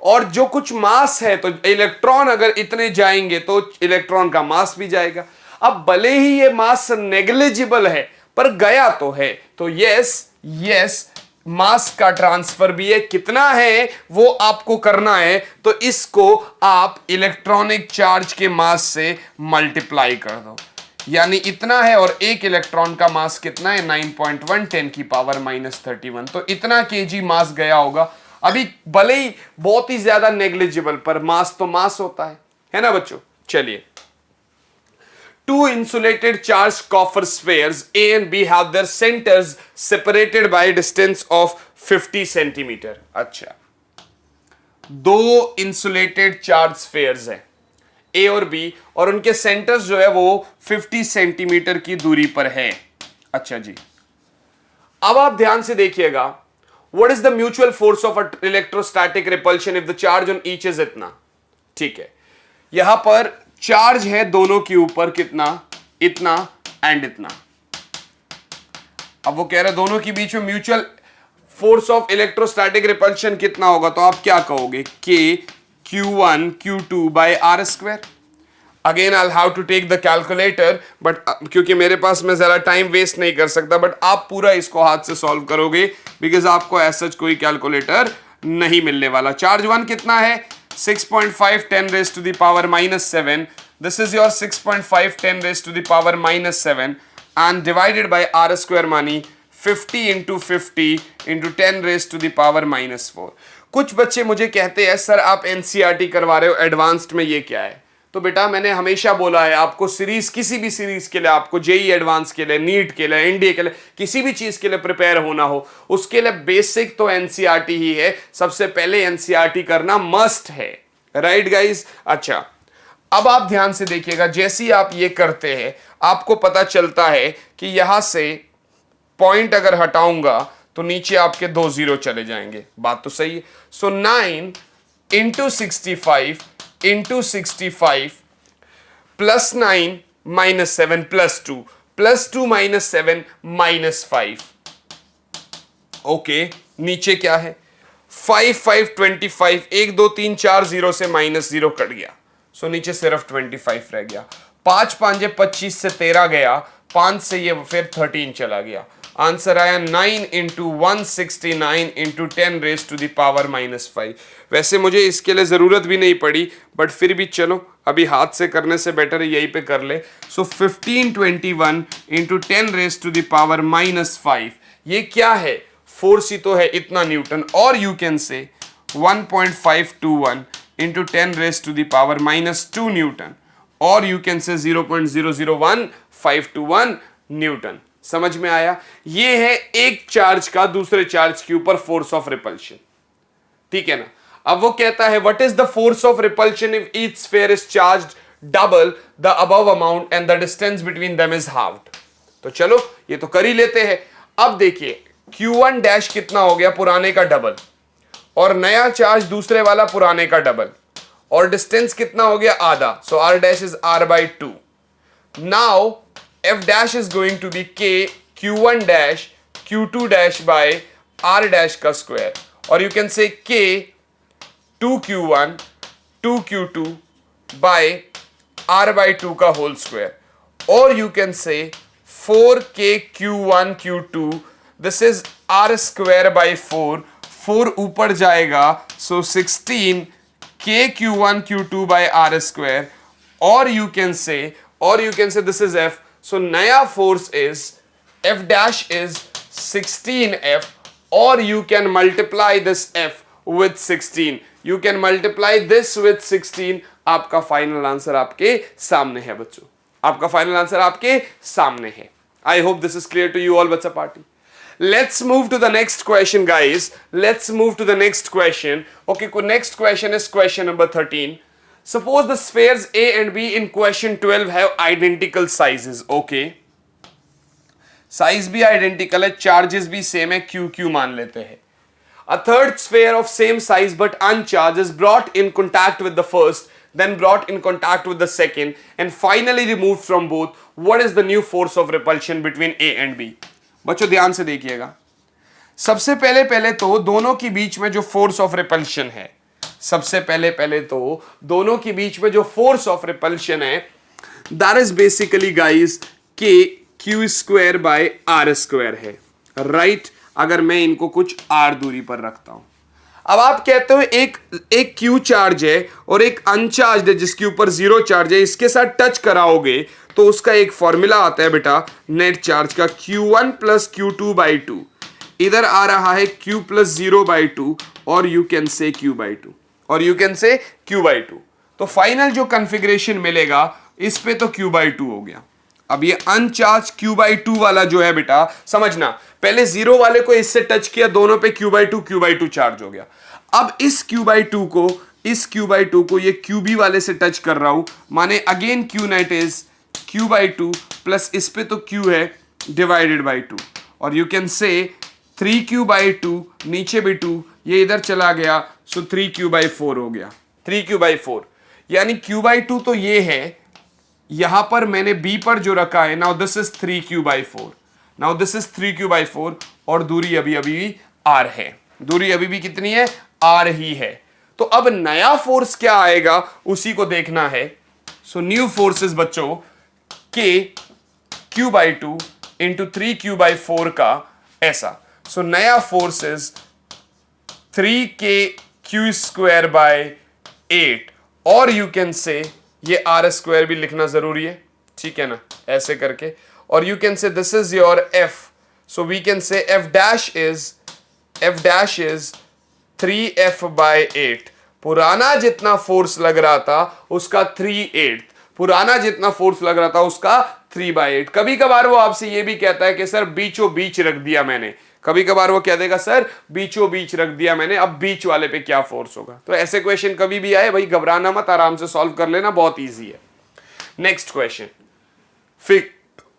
और जो कुछ मास है तो इलेक्ट्रॉन अगर इतने जाएंगे तो इलेक्ट्रॉन का मास भी जाएगा. अब भले ही ये मास नेग्लिजिबल है पर गया तो है, तो यस मास का ट्रांसफर भी है. कितना है वो आपको करना है, तो इसको आप इलेक्ट्रॉनिक चार्ज के मास से मल्टीप्लाई कर दो, यानी इतना है, और एक इलेक्ट्रॉन का मास कितना है? 9.1 10 की पावर -31. तो इतना केजी मास गया होगा. अभी भले ही बहुत ही ज्यादा नेग्लिजिबल, पर मास तो मास होता है ना बच्चों. चलिए, two insulated charged copper spheres A and B have their centers separated by a distance of 50 centimeter. अच्छा, दो इंसुलेटेड चार्ज स्फीयर्स हैं ए और बी, और उनके सेंटर्स जो है वो 50 सेंटीमीटर की दूरी पर है। अच्छा जी, अब आप ध्यान से देखिएगा, what is the mutual force of electrostatic repulsion if the charge on each is इतना। ठीक है, यहां पर चार्ज है दोनों के ऊपर कितना, इतना एंड इतना। अब वो कह रहे हैं दोनों के बीच में mutual force of electrostatic repulsion कितना होगा, तो आप क्या कहोगे, K Q1 Q2 by R square। Again I have to take the calculator, but क्योंकि मेरे पास मैं जरा टाइम वेस्ट नहीं कर सकता, बट आप पूरा इसको हाथ से सॉल्व करोगे बिकॉज आपको ऐसा कोई कैलकुलेटर नहीं मिलने वाला। चार्ज 1 कितना है, 6.5 10 raised to the power -7। This is your 6.5 10 raised to the power -7 and divided by R square मानी 50 into 50 into 10 raised to the power -4। कुछ बच्चे मुझे कहते हैं सर आप एनसीईआरटी करवा रहे हो एडवांस्ड में, ये क्या है। तो बेटा मैंने हमेशा बोला है आपको सीरीज, किसी भी सीरीज के लिए, आपको जेई एडवांस के लिए, नीट के लिए, एनडीए के लिए, किसी भी चीज के लिए प्रिपेयर होना हो, उसके लिए बेसिक तो एनसीईआरटी ही है। सबसे पहले एनसीईआरटी करना मस्ट है, राइट गाइज। अच्छा, अब आप ध्यान से देखिएगा, जैसे ही आप ये करते हैं आपको पता चलता है कि यहां से पॉइंट अगर हटाऊंगा तो नीचे आपके 2 0 चले जाएंगे। बात तो सही है। सो 9 into 65 into 65 plus 9 -7 plus 2 -7 -5। Okay, नीचे क्या है, 5 5 25, 1 2 3 4 0 से -0 कट गया। सो नीचे सिर्फ 25 रह गया। 5 5 25 से 13 गया, 5 से ये फिर 13 चला गया। आंसर आया 9 into 169 into 10 raise to the power -5। वैसे मुझे इसके लिए जरूरत भी नहीं पड़ी, बट फिर भी चलो अभी हाथ से करने से बेटर है यहीं पे कर ले। So 1521 into 10 raise to the power -5, ये क्या है, फोर्स ही तो है इतना न्यूटन। और you can say 1.521 into 10 raise to the power -2 newton, और यू कैन से 0.001521 न्यूटन। समझ में आया। ये है एक चार्ज का दूसरे चार्ज के ऊपर फोर्स ऑफ रिपल्शन, ठीक है ना। अब वो कहता है what is the force of repulsion if each sphere is charged double the above amount and the distance between them is halved. तो चलो ये तो कर ही लेते हैं। अब देखिए Q1 डैश कितना हो गया, पुराने का डबल, और नया चार्ज दूसरे वाला पुराने का डबल, और डिस्टेंस कितना हो गया, आधा। सो R dash is R/2। Now F dash is going to be K Q1 dash Q2 dash by R dash का square, और you can say K 2Q1 2Q2 by R/2 का whole square, or you can say 4K Q1 Q2, this is R square by 4, 4 ऊपर जाएगा, so 16 K Q1 Q2 by R square, or you can say this is F। So नया force is F dash is 16F, or you can multiply this F with 16, you can multiply this with 16। आपका final answer आपके सामने है बच्चों, आपका final answer आपके सामने है। I hope this is clear to you all बच्चा party. Let's move to the next question guys, let's move to the next question। Okay, next question is question number 13। Suppose the spheres A and B in question 12 have identical sizes। Okay, size भी identical है, charges भी same है, QQ मान लेते हैं। A third sphere of same size but uncharged is brought in contact with the first, then brought in contact with the second, and finally removed from both। What is the new force of repulsion between A and B? बच्चों ध्यान से देखिएगा। सबसे पहले तो दोनों के बीच में जो फोर्स ऑफ रिपल्शन है, सबसे पहले तो दोनों के बीच में जो फोर्स ऑफ रिपल्शन है, that is basically guys K Q square by R square है, राइट। अगर मैं इनको कुछ R दूरी पर रखता हूं, अब आप कहते हो एक Q चार्ज है और एक अनचार्ज है जिसके ऊपर 0 चार्ज है, इसके साथ टच कराओगे तो उसका एक फॉर्मूला आता है बेटा नेट चार्ज का, Q1 प्लस Q2/2। इधर आ रहा है Q प्लस 0/2, और यू कैन से Q/2, और यू कैन से Q/2। तो फाइनल जो कॉन्फ़िगरेशन मिलेगा इस पे तो Q/2 हो गया। अब ये अनचार्ज Q/2 वाला जो है बेटा, समझना, पहले 0 वाले को इससे टच किया, दोनों पे Q/2 चार्ज हो गया। अब इस Q/2 को ये QB वाले से टच कर रहा हूं, माने again Q net is Q/2 plus इस पे तो Q है डिवाइडेड बाई 2, और यू कैन से 3Q/2, नीचे भी 2, ये इधर चला गया, सो 3Q/4 हो गया, 3Q/4, यानी Q/2 तो ये है, यहां पर मैंने B पर जो रखा है, now this is 3Q/4, now this is 3Q/4, और दूरी अभी भी R है, दूरी अभी भी कितनी है, R ही है। तो अब नया फोर्स क्या आएगा उसी को देखना है। सो न्यू फोर्सेस बच्चों K Q/2 इंटू 3Q/4 का ऐसा, सो नया फोर्स इज 3K² और यू कैन से ये R² भी लिखना जरूरी है, ठीक है ना, ऐसे करके, और you can say this is your F, so we can say F' is 3F/8। पुराना जितना फोर्स लग रहा था उसका 3/8, पुराना जितना फोर्स लग रहा था उसका 3/8। कभी कभार वो आपसे ये भी कहता है कि सर बीचों बीच रख दिया मैंने, कभी कभार वो कह देगा सर बीचों बीच रख दिया मैंने, अब बीच वाले पे क्या फोर्स होगा। तो ऐसे क्वेश्चन कभी भी आए भाई घबराना मत, आराम से सॉल्व कर लेना, बहुत इजी है। Next question,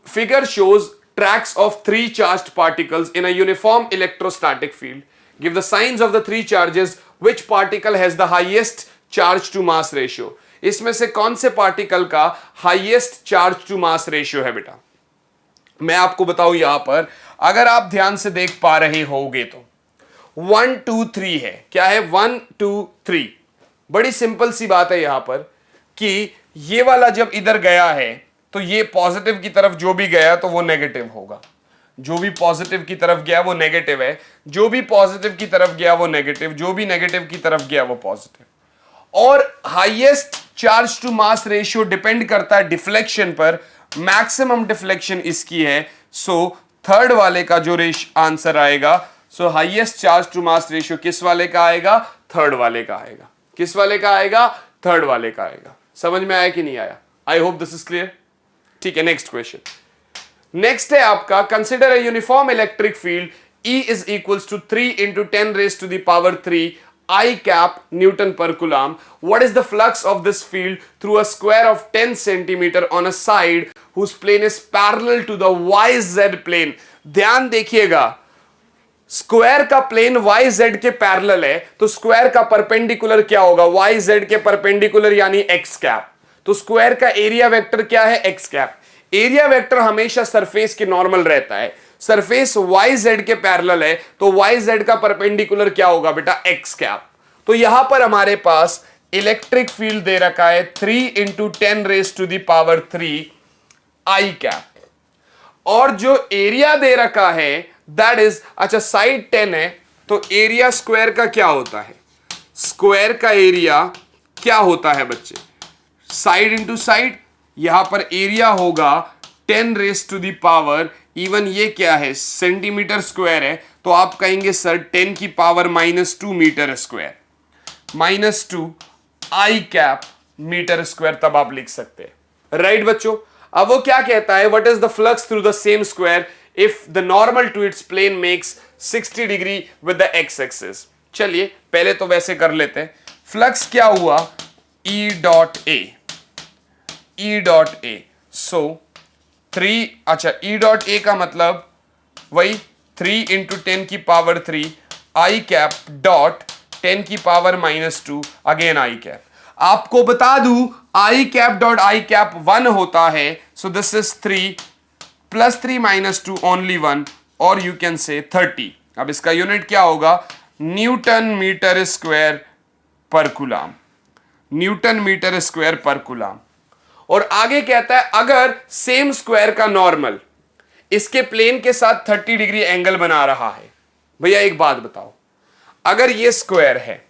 figure shows tracks of 3 charged particles in a uniform electrostatic field. Give the signs of the 3 charges. Which particle has the highest charge to mass ratio? इसमें से कौन से पार्टिकल का highest charge to mass ratio है बेटा? मैं आपको बताऊं, यहां पर अगर आप ध्यान से देख पा रहे होगे तो 1 2 3 है। क्या है? 1 2 3। बड़ी सिंपल सी बात है यहां पर कि ये वाला जब इधर गया है तो ये पॉजिटिव की तरफ जो भी गया तो वो नेगेटिव होगा, जो भी पॉजिटिव की तरफ गया वो नेगेटिव है, जो भी पॉजिटिव की तरफ गया वो नेगेटिव, जो भी नेगेटिव की तरफ गया वो पॉजिटिव। और highest charge to mass ratio depend करता है डिफ्लेक्शन पर, मैक्सिमम डिफ्लेक्शन इसकी है, सो थर्ड वाले का जो आंसर आएगा, so highest charge to mass ratio किस वाले का आएगा? थर्ड वाले का आएगा। किस वाले का आएगा? थर्ड वाले का आएगा। समझ में आया कि नहीं आया? आई होप दिस इज क्लियर। ठीक है, नेक्स्ट क्वेश्चन। नेक्स्ट है आपका, consider a uniform electric field E is equals to 3 into 10 raised to the power 3 I cap Newton per Coulomb. What is the flux of this field through a square of 10 centimeter on a side whose plane is parallel to the YZ plane? ध्यान देखिएगा, square का plane YZ के parallel है तो square का perpendicular क्या होगा? YZ के परपेंडिकुलर यानी x कैप। तो स्क्वायर का एरिया वेक्टर क्या है? x cap. एरिया वेक्टर हमेशा सरफेस के नॉर्मल रहता है, सरफेस YZ के पैरेलल है तो YZ का परपेंडिकुलर क्या होगा बेटा? x cap. तो यहां पर हमारे पास इलेक्ट्रिक फील्ड दे रखा है 3 into 10 raised to the power 3 I cap, और जो एरिया दे रखा है दैट इज, अच्छा साइड 10 है तो एरिया स्क्वायर का क्या होता है? स्क्वायर का एरिया क्या होता है बच्चे? साइड इंटू साइड, यहां पर एरिया होगा 10 raised to the power, even ये क्या है? सेंटीमीटर स्क्वायर है तो आप कहेंगे सर 10 की power -2 metre square, -2 I cap metre square, तब आप लिख सकते हैं। राइट बच्चों, अब वो क्या कहता है? What is the flux through the same square if the normal to its plane makes 60 degree with the x axis. चलिए पहले तो वैसे कर लेते हैं। फ्लक्स क्या हुआ? E डॉट ए, सो 3, अच्छा E डॉट ए का मतलब वही 3 into 10 की पावर 3 I कैप डॉट 10 की पावर -2 अगेन I कैप। आपको बता दूं I cap dot I cap 1 होता है, सो दिस इज 3 + 3 - 2 ओनली 1, और यू कैन से 30। अब इसका यूनिट क्या होगा? न्यूटन मीटर स्क्वायर पर कूलम, न्यूटन मीटर स्क्वायर पर कूलम। और आगे कहता है अगर सेम स्क्वायर का नॉर्मल इसके प्लेन के साथ 30 डिग्री एंगल बना रहा है। भैया एक बात बताओ, अगर ये स्क्वायर है,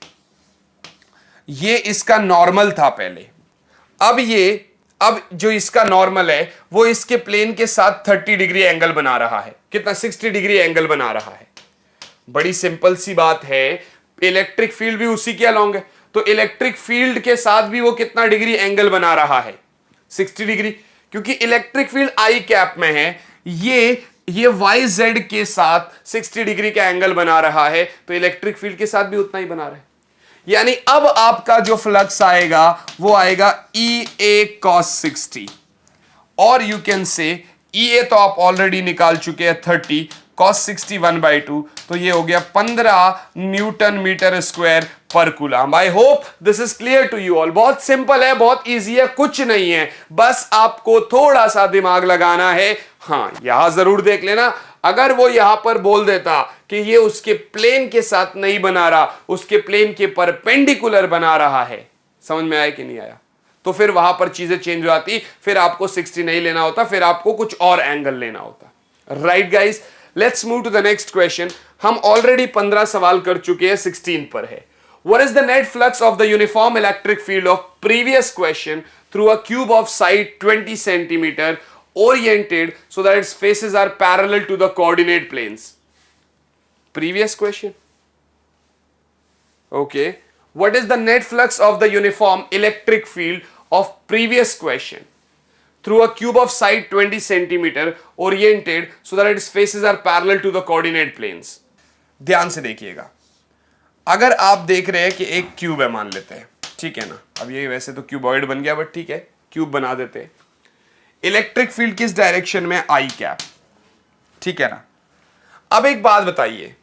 ये इसका नॉर्मल था पहले, अब जो इसका नॉर्मल है वो इसके प्लेन के साथ 30 डिग्री एंगल बना रहा है। कितना? 60 डिग्री एंगल बना रहा है। बड़ी सिंपल सी बात है, इलेक्ट्रिक फील्ड भी उसी के अलोंग है तो इलेक्ट्रिक फील्ड के साथ भी वो कितना डिग्री एंगल बना रहा है? 60 डिग्री, क्योंकि इलेक्ट्रिक फील्ड I कैप में है, ये YZ के साथ 60 डिग्री का एंगल बना रहा है तो इलेक्ट्रिक फील्ड के साथ भी उतना ही बना रहा है। यानी अब आपका जो फ्लक्स आएगा वो आएगा EA cos 60, और यू कैन से EA तो आप ऑलरेडी निकाल चुके हैं 30, cos 60 1/2, तो ये हो गया 15 न्यूटन मीटर स्क्वायर पर coulomb. I hope this is clear to you all. बहुत सिंपल है, बहुत इजी है, कुछ नहीं है, बस आपको थोड़ा सा दिमाग लगाना है। हाँ, यहां जरूर देख लेना, अगर वो यहां पर बोल देता कि ये उसके प्लेन के साथ नहीं बना रहा, उसके प्लेन के परपेंडिकुलर बना रहा है, समझ में आया कि नहीं आया, तो फिर वहां पर चीजें चेंज हो जाती, फिर आपको 60 नहीं लेना होता, फिर आपको कुछ और एंगल लेना होता। Right guys, let's move to the next question. हम ऑलरेडी 15 सवाल कर चुके हैं, 16 पर है। What is the net flux of the uniform electric field of previous question through a cube of side 20 centimeter oriented so that its faces are parallel to the coordinate planes? Previous question. Okay. What is the net flux of the uniform electric field of previous question through a cube of side 20 centimeter oriented so that its faces are parallel to the coordinate planes? ध्यान से देखिएगा। अगर आप देख रहे हैं कि एक क्यूब है, मान लेते हैं, ठीक है ना, अब ये वैसे तो क्यूबॉइड बन गया, बट ठीक है, क्यूब बना देते हैं। इलेक्ट्रिक फील्ड किस डायरेक्शन में? आई कैप, ठीक है ना। अब एक बात बताइए,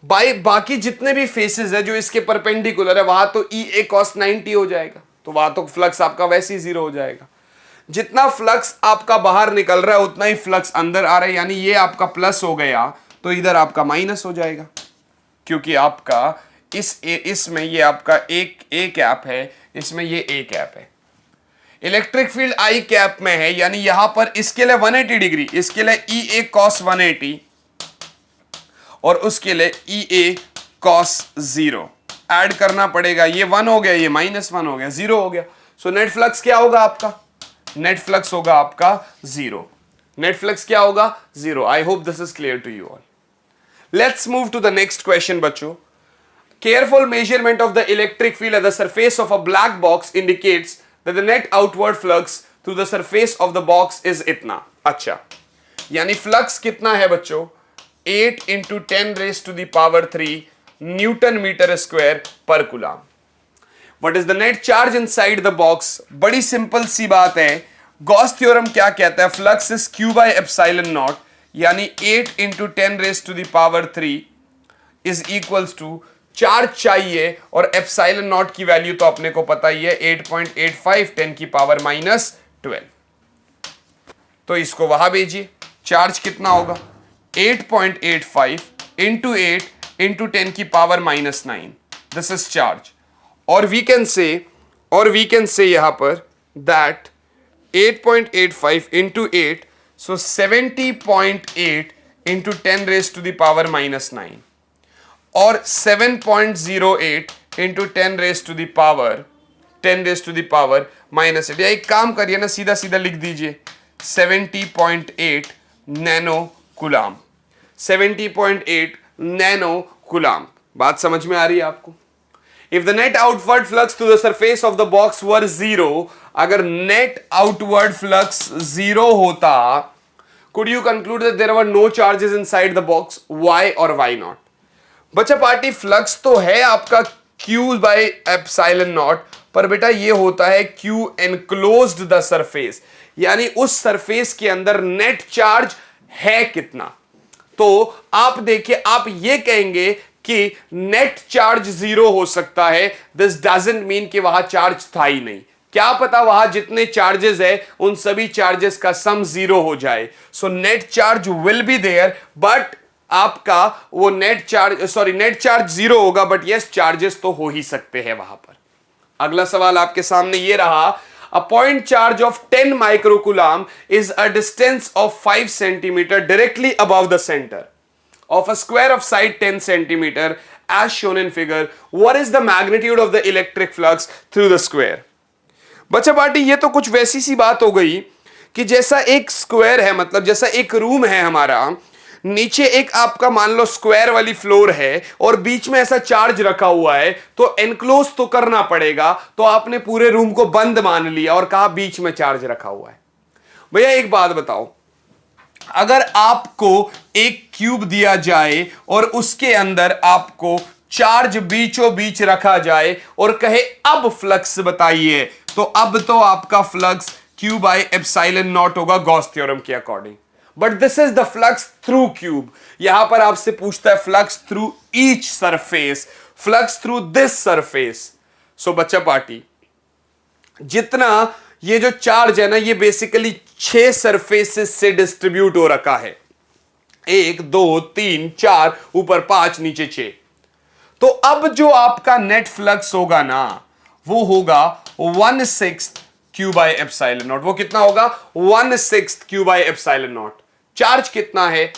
बाकी जितने भी फेसेस है जो इसके परपेंडिकुलर है, वहां तो EA cos 90 हो जाएगा, तो वहां तो फ्लक्स आपका वैसे ही 0 हो जाएगा। जितना फ्लक्स आपका बाहर निकल रहा है उतना ही फ्लक्स अंदर आ रहा है, यानी ये आपका प्लस हो गया तो इधर आपका माइनस हो जाएगा, क्योंकि आपका इसमें ये आपका एक ए कैप है, इसमें ये ए कैप है। इलेक्ट्रिक फील्ड आई कैप में है, यानी यहां पर इसके लिए 180 डिग्री, इसके लिए EA cos 180 और उसके लिए EA cos 0 ऐड करना पड़ेगा। ये 1 हो गया, ये -1 हो गया, 0 हो गया। सो नेट फ्लक्स क्या होगा आपका? नेट फ्लक्स होगा आपका 0। नेट फ्लक्स क्या होगा? 0। I hope this is clear to you all. Let's move to the next question बच्चों। Careful measurement of the electric field at the surface of a black box indicates that the net outward flux through the surface of the box is इतना। अच्छा, यानी flux कितना है बच्चों? 8 × 10⁻³ Newton metre square पर coulomb. What is the net charge inside the box? बड़ी simple सी बात है। गॉस थ्योरम क्या कहता है? फ्लक्स इज Q/ε0, यानी 8 × 10⁻³ इज इक्वल्स टू, चार्ज चाहिए और ε0 की वैल्यू तो अपने को पता ही है 8.85 10⁻⁻12। तो इसको वहां भेजिए, चार्ज कितना होगा? 8.85 × 8 × 10⁻⁻9, दिस इज चार्ज। और वी कैन से यहां पर दैट 8.85 × 8, सो 70.8 × 10⁻⁻9 और 7.08 × 10⁻⁻8। एक काम करिए ना, सीधा सीधा लिख दीजिए 70.8 नैनो कूलम। 70.8 nano coulomb. बात समझ में आ रही है आपको? If the net outward flux to the surface of the box were 0, अगर नेट आउटवर्ड फ्लक्स 0 होता, could you conclude that there were no charges inside the box? Why or why not? बच्चा party, flux तो है आपका Q/ε0, पर बेटा ये होता है Q enclosed द सरफेस, यानी उस सरफेस के अंदर नेट चार्ज है कितना। तो आप देखिए, आप ये कहेंगे कि नेट चार्ज 0 हो सकता है, दिस डजंट मीन कि वहां चार्ज था ही नहीं। क्या पता वहां जितने चार्जेस है उन सभी चार्जेस का सम 0 हो जाए। So net charge will be there, but आपका वो नेट चार्ज 0 होगा, बट यस चार्जेस तो हो ही सकते हैं वहां पर। अगला सवाल आपके सामने ये रहा, a point charge of 10 microcoulomb is a distance of 5 centimetre directly above the centre of a square of side 10 centimeter as shown in figure. What is the magnitude of the electric flux through the square? बच्चा party, ये तो कुछ वैसी सी बात हो गई कि जैसा एक स्क्वायर है, मतलब जैसा एक रूम है हमारा, नीचे एक आपका मान लो स्क्वायर वाली फ्लोर है और बीच में ऐसा चार्ज रखा हुआ है, तो एनक्लोज तो करना पड़ेगा। तो आपने पूरे रूम को बंद मान लिया और कहा बीच में चार्ज रखा हुआ है। भैया एक बात बताओ, अगर आपको एक क्यूब दिया जाए और उसके अंदर आपको चार्ज बीचों बीच रखा जाए और कहे अब फ्लक्स बताइए, तो अब तो आपका flux Q by epsilon naught होगा गॉस थ्योरम के according. But this is the flux through cube. यहां पर आपसे पूछता है flux through each surface, flux through this surface. So बच्चा पार्टी, जितना ये जो चार्ज है ना, ये बेसिकली 6 सरफेसेस से डिस्ट्रीब्यूट हो रखा है। 1 2 3 4, ऊपर 5, नीचे 6। तो अब जो आपका नेट फ्लक्स होगा ना, वो होगा 1/6 Q बाय एप्सिलॉन नॉट। वो कितना होगा? 1/6 Q by epsilon naught. Charge कितना है?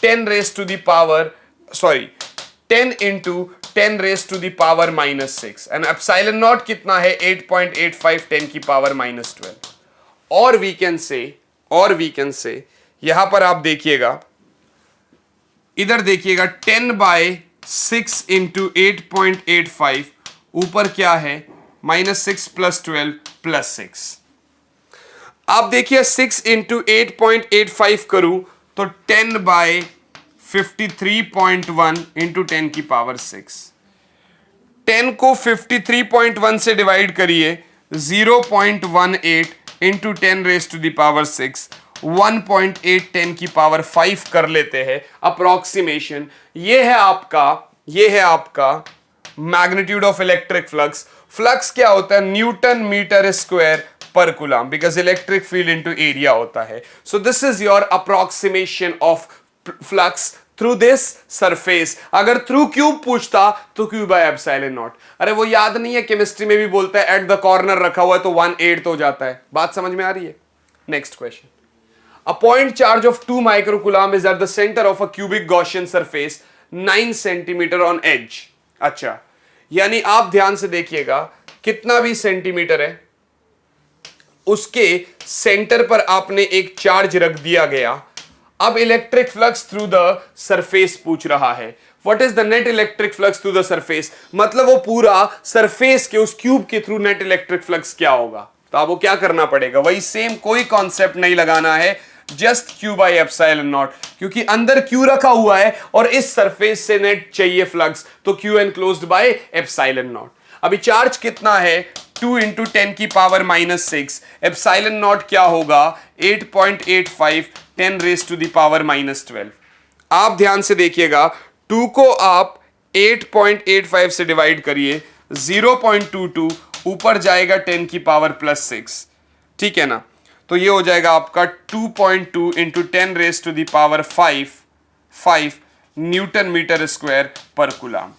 10 raise to the power 10 into 10 raise to the power -6, and epsilon naught कितना है? 8.85 10 की पावर -12। और वी कैन से यहां पर आप देखिएगा, इधर देखिएगा, 10/6 इंटू 8.85, ऊपर क्या है? -6 + 12 + 6। आप देखिए 6 इंटू 8.85 करूं तो 10/53.1 इंटू 10 की पावर 6। 10 को 53.1 से डिवाइड करिए, 0.18 into 10 raise to the power 6, 1.8 10 की पावर 5 कर लेते हैं अप्रोक्सीमेशन। ये है आपका magnitude of electric flux. Flux क्या होता है? न्यूटन मीटर स्क्वायर पर coulomb, because electric field into area होता है। So this is your approximation of flux through this surface. अगर थ्रू क्यूब पूछता तो Q बाय एप्सिलॉन नॉट। अरे वो याद नहीं है, केमिस्ट्री में भी बोलता है एट द कॉर्नर रखा हुआ है तो 1/8 हो जाता है। बात समझ में आ रही है? Next question. A point charge of 2 microcoulomb is at the center of a cubic Gaussian surface 9 centimetre on edge। अच्छा, यानी आप ध्यान से देखिएगा, कितना भी सेंटीमीटर है, उसके सेंटर पर आपने एक चार्ज रख दिया गया। अब electric flux through the surface पूछ रहा है। What is the net electric flux through the surface? मतलब वो पूरा सरफेस के उस क्यूब के थ्रू नेट इलेक्ट्रिक फ्लक्स क्या होगा? तो आपको क्या करना पड़ेगा? वही सेम, कोई कॉन्सेप्ट नहीं लगाना है, just Q by epsilon not, क्योंकि अंदर Q रखा हुआ है और इस सरफेस से नेट चाहिए फ्लक्स, तो Q enclosed bye epsilon not. अभी चार्ज कितना है? 2 इंटू 10 की पावर -6, एप्सिलॉन नॉट क्या होगा? 8.85 10 रेज टू द पावर -12। आप ध्यान से देखिएगा, 2 को आप 8.85 से डिवाइड करिए, 0.22, ऊपर जाएगा 10 की पावर +6, ठीक है ना? तो ये हो जाएगा आपका 2.2 into 10 raise to the power 5 newton metre square पर coulomb.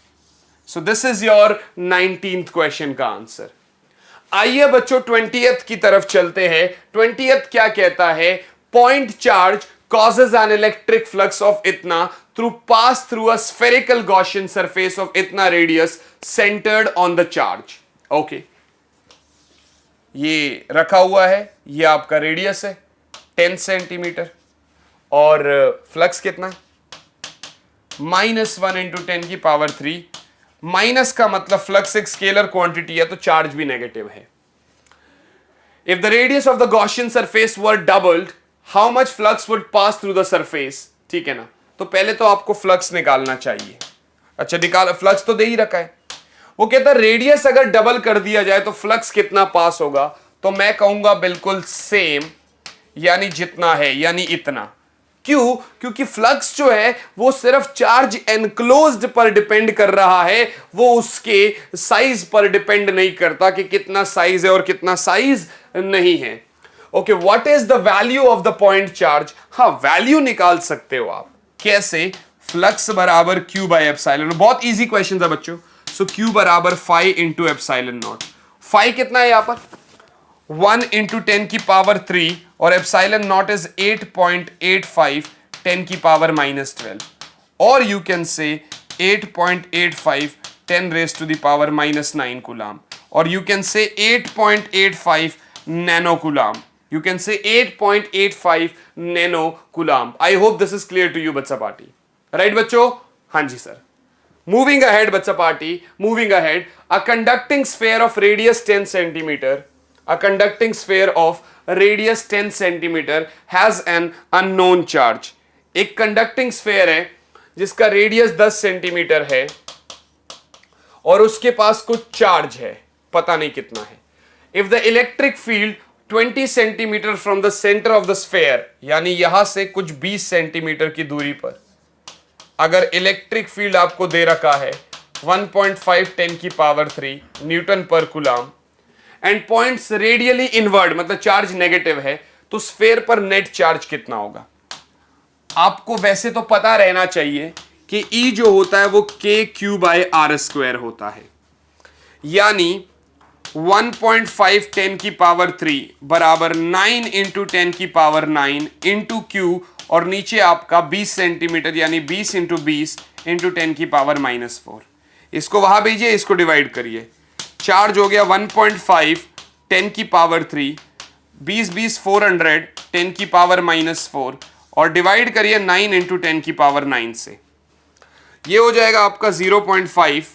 So this is your 19th question का आंसर। आइए बच्चों 20th की तरफ चलते हैं। 20th क्या कहता है? Point charge causes an electric flux of इतना pass through a spherical Gaussian surface of इतना radius centered on the charge। Okay, ये रखा हुआ है, ये आपका रेडियस है 10 सेंटीमीटर, और फ्लक्स कितना? -1 इंटू 10 की पावर 3। माइनस का मतलब फ्लक्स एक स्केलर क्वांटिटी है, तो चार्ज भी नेगेटिव है। If the radius of the Gaussian surface were doubled, how much flux would pass through the surface? ठीक है ना? तो पहले तो आपको फ्लक्स निकालना चाहिए। अच्छा, निकाल, फ्लक्स तो दे ही रखा है। वो कहता है रेडियस अगर डबल कर दिया जाए तो फ्लक्स कितना पास होगा? तो मैं कहूंगा बिल्कुल सेम, यानी जितना है, यानी इतना। क्यों? क्योंकि फ्लक्स जो है वो सिर्फ चार्ज एनक्लोज्ड पर डिपेंड कर रहा है, वो उसके साइज पर डिपेंड नहीं करता कि कितना साइज है और कितना साइज नहीं है। Okay, what is the value of the point charge? हाँ, वैल्यू निकाल सकते हो आप। कैसे? फ्लक्स बराबर Q बाय एप्सिलॉन। बहुत इजी क्वेश्चन है बच्चों। सो Q बराबर 5 इंटू एप्सिलॉन नॉट। 5 कितना है यहां पर? 1 इंटू 10 की पावर 3, और एप्सिलॉन नॉट इज 8.85 10 की पावर -12, और you can say 8.85 10 raise to the power -9 coulomb, और you can say 8.85 nano coulomb. You can say 8.85 nano coulomb. I hope this is clear to you, बच्चा party. Right बच्चों? हाँ जी sir. Moving ahead, बच्चा party, moving ahead. A conducting sphere of radius 10 centimeter. A conducting sphere of radius 10 centimeter has an unknown charge. एक conducting sphere है जिसका radius 10 centimetre है, और उसके पास कुछ चार्ज है, पता नहीं कितना है. If the electric field 20 centimetre from the centre of the sphere, यानी यहां से कुछ 20 सेंटीमीटर की दूरी पर अगर इलेक्ट्रिक फील्ड आपको दे रखा है 1.5 10 की पावर 3 न्यूटन पर coulomb and points radially inward, मतलब चार्ज नेगेटिव है, तो स्फेयर पर नेट चार्ज कितना होगा. आपको वैसे तो पता रहना चाहिए कि E जो होता है वो KQ/r² होता है, यानी 1.5 10 की पावर 3 बराबर 9 इंटू 10 की पावर 9 इंटू Q, और नीचे आपका 20 सेंटीमीटर यानी 20 इंटू 20 इंटू 10 की पावर -4. इसको वहां भेजिए, इसको डिवाइड करिए. चार्ज हो गया 1.5 10 की पावर 3, 20 20 400 10 की पावर -4, और डिवाइड करिए 9 इंटू 10 की पावर 9 से. ये हो जाएगा आपका 0.5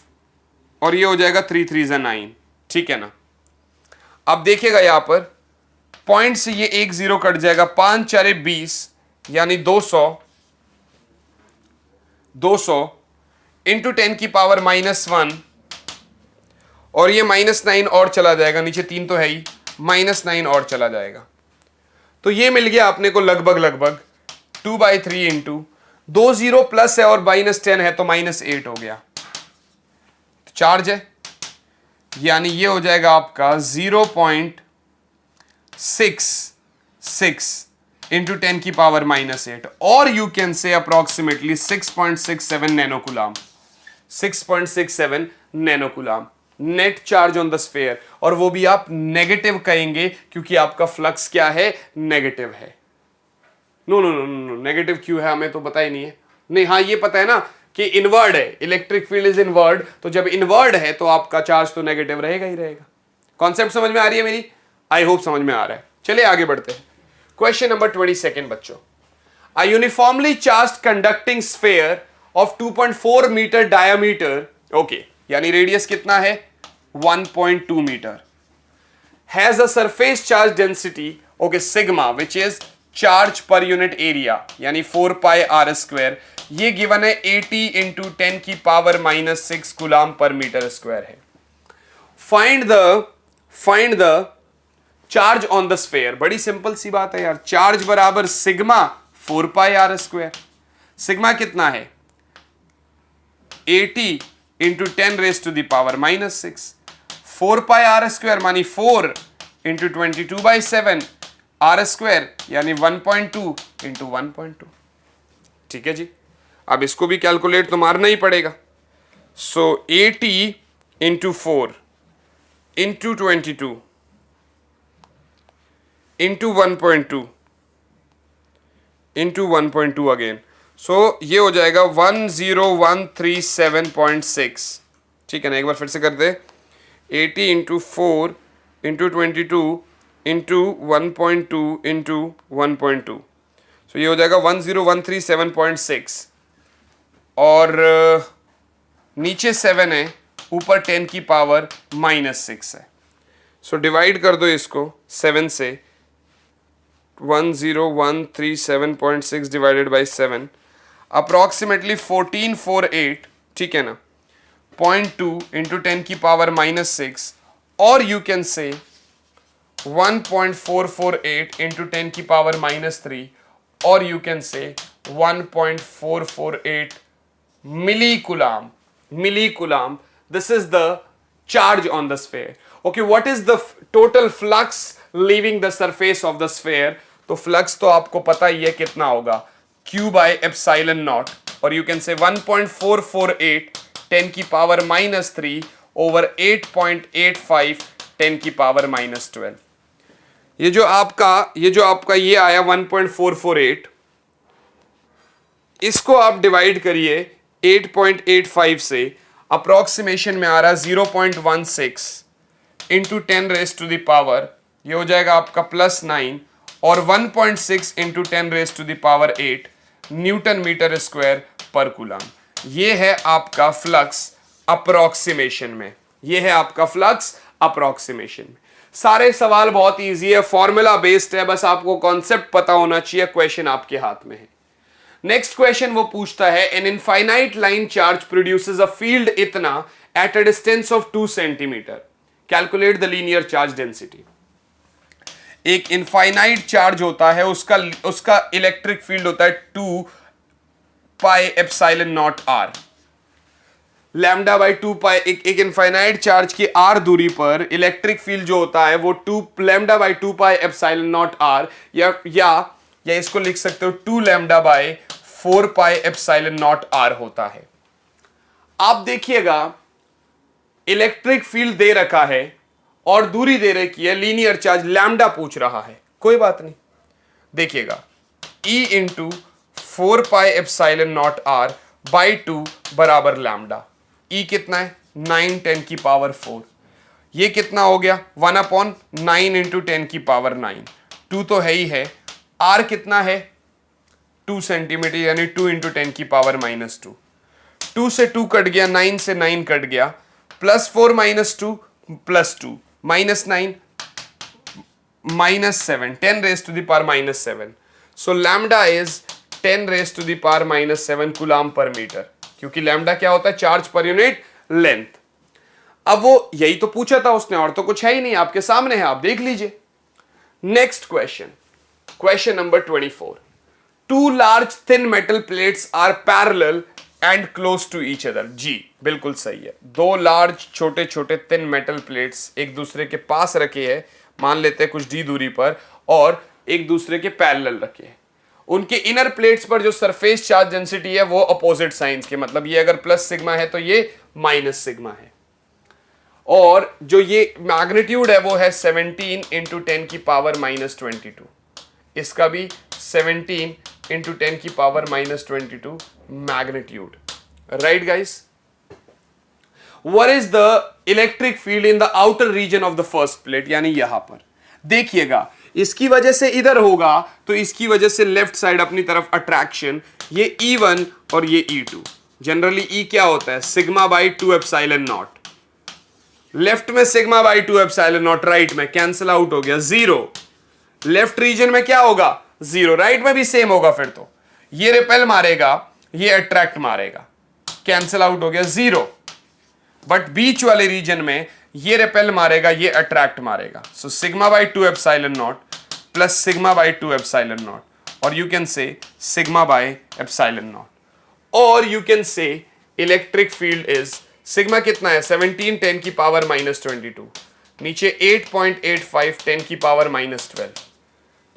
और ये हो जाएगा 3 3 9. ठीक है ना. अब देखिएगा यहां पर पॉइंट से ये एक 0 कट जाएगा, 5 4 20 यानी 200 इंटू 10 की पावर -1, और ये -9 और चला जाएगा, नीचे 3 तो है ही, -9 और चला जाएगा. तो ये मिल गया अपने को लगभग 2/3 इंटू 2 0 प्लस है और -10 है तो -8 हो गया. तो चार्ज है, यानी ये हो जाएगा आपका 0.66 इंटू 10 की पावर -8, और you can say approximately 6.67 nanocoulomb. 6.67 nanocoulomb net charge on the sphere, और वो भी आप नेगेटिव कहेंगे क्योंकि आपका फ्लक्स क्या है, नेगेटिव है. No no no no, negative क्यों है हमें तो पता ही नहीं है. नहीं, हाँ ये पता है ना कि इनवर्ड है, इलेक्ट्रिक फील्ड इज इनवर्ड, तो जब इनवर्ड है तो आपका चार्ज तो नेगेटिव रहेगा ही रहेगा. कॉन्सेप्ट समझ में आ रही है मेरी? आई होप समझ में आ रहा है. चलिए आगे बढ़ते हैं. क्वेश्चन नंबर 22 बच्चों. A uniformly charged conducting sphere of 2.4 metre diameter, okay, यानी रेडियस कितना है 1.2 metre, has a surface charge density, okay, sigma, which is charge पर यूनिट एरिया, यानी 4πr². ये गिवन है 80 इंटू 10 की पावर -6 कूलम पर मीटर स्क्वायर है. Find the charge on the sphere. बड़ी सिंपल सी बात है यार, चार्ज बराबर सिग्मा 4πr². सिग्मा कितना है 80 into 10 raise to the power -6. 4πr² मानी 4 इंटू 22/7 r² यानी 1.2 इंटू 1.2. ठीक है जी. अब इसको भी कैलकुलेट तो मारना ही पड़ेगा. So 80 into 4 into 22 into 1.2 into 1.2 again. So ये हो जाएगा 10137.6. ठीक है ना. एक बार फिर से कर दे. 80 इंटू 4 इंटू 22 इंटू 1.2 इंटू 1.2. सो ये हो जाएगा 10137.6, और नीचे 7 है, ऊपर 10 की पावर -6 है. सो डिवाइड कर दो इसको 7 से. 10137.6 डिवाइडेड बाई 7 अप्रोक्सीमेटली 1448. ठीक है ना. 0.2 इंटू 10 की पावर -6, और यू कैन से 1.448 इंटू 10 की पावर -3, और यू कैन से 1.448 millicoulombs. This is the charge on the sphere. Okay, what is the total flux leaving the surface of the sphere? तो flux तो आपको पता ही है कितना होगा, Q/ε0, और you can say 1.448 10 की पावर -3 over 8.85 10 की पावर -12. ये जो आपका ये आया 1.448, इसको आप डिवाइड करिए 8.85 से. अप्रोक्सीमेशन में आ रहा 0.16 into 10 raise to the power, ये हो जाएगा आपका +9, और 1.6 into 10 raise to the power 8 newton metre square पर कूलम. ये है आपका फ्लक्स अप्रोक्सीमेशन में. ये है आपका फ्लक्स अप्रोक्सीमेशन में. सारे सवाल बहुत इजी है, फॉर्मूला बेस्ड है, बस आपको कॉन्सेप्ट पता होना चाहिए. क्वेश्चन आपके हाथ में है. नेक्स्ट क्वेश्चन वो पूछता है, an infinite line charge produces a field इतना at a distance of 2 centimeter. Calculate the linear charge density. एक इनफाइनाइट चार्ज होता है, उसका इलेक्ट्रिक फील्ड होता है 2 pi epsilon naught r, lambda by 2 pi. एक इनफाइनाइट चार्ज की आर दूरी पर इलेक्ट्रिक फील्ड जो होता है वो 2 lambda by 2 pi epsilon naught r, या इसको लिख सकते हो 2 lambda by 4 pi epsilon naught r होता है। आप देखिएगा इलेक्ट्रिक फील्ड दे रखा है और दूरी दे रखी है, लीनियर चार्ज लैम्डा पूछ रहा है, कोई बात नहीं। देखिएगा E into 4 pi epsilon naught r by 2 बराबर लैम्डा। E कितना है 9 10 की पावर 4, ये कितना हो गया 1/9 इंटू 10 की पावर 9, 2 तो है ही है। R कितना है 2 सेंटीमीटर, यानी 2 इंटू 10 की पावर -2, 2 से 2 कट गया, 9 से 9 कट गया, +4 -2 +2 -9 -7, 10 raised to the power -7. So lambda is 10 raised to the power -7 coulomb पर मीटर, क्योंकि लैम्डा क्या होता है चार्ज पर यूनिट लेंथ। अब वो यही तो पूछा था उसने, और तो कुछ है ही नहीं, आपके सामने है, आप देख लीजिए। Next question number 24। 2 large thin metal plates are parallel and close to each other। जी बिल्कुल सही है, 2 लार्ज छोटे छोटे थिन मेटल प्लेट्स एक दूसरे के पास रखे हैं, मान लेते हैं कुछ डी दूरी पर, और एक दूसरे के पैरेलल रखे हैं। उनके इनर प्लेट्स पर जो सरफेस चार्ज डेंसिटी है वो अपोजिट साइंस के, मतलब ये अगर प्लस सिग्मा है तो ये माइनस सिग्मा है, और जो ये मैग्नीट्यूड है वो है 17 इंटू 10 की पावर -22, इसका भी 17 इंटू 10 की power -22 magnitude. Right guys, what is the electric field in the outer region of the first plate, यानी यहां पर देखिएगा, इसकी वजह से इधर होगा तो इसकी वजह से लेफ्ट साइड अपनी तरफ अट्रैक्शन, ये E1 और ये E2। जनरली E क्या होता है sigma by 2 epsilon naught, left में sigma by 2 epsilon naught, right में कैंसिल आउट हो गया 0। लेफ्ट रीजन में क्या होगा 0, राइट में भी सेम होगा, फिर तो ये रिपेल मारेगा, ये अट्रैक्ट मारेगा, कैंसिल आउट हो गया 0। बट बीच वाले रीजन में ये रिपेल मारेगा, ये अट्रैक्ट मारेगा। So sigma by 2 epsilon naught plus sigma by 2 epsilon naught, और you can say sigma by epsilon naught, और you can say electric field is sigma कितना है 17 10 की पावर -22, नीचे 8.85 10 की पावर -12।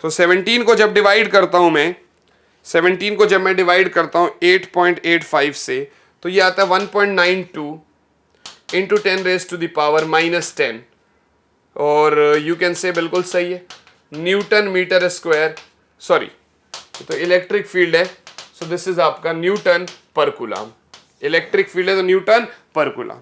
तो 17 को जब डिवाइड करता हूं मैं, 17 को जब मैं डिवाइड करता हूं 8.85 से, तो ये आता है 1.92 into 10 raise to the power -10, और यू कैन से बिल्कुल सही है न्यूटन मीटर स्क्वायर, सॉरी तो इलेक्ट्रिक फील्ड है, सो दिस इज आपका न्यूटन पर कूलाम। इलेक्ट्रिक फील्ड है तो न्यूटन पर कूलाम।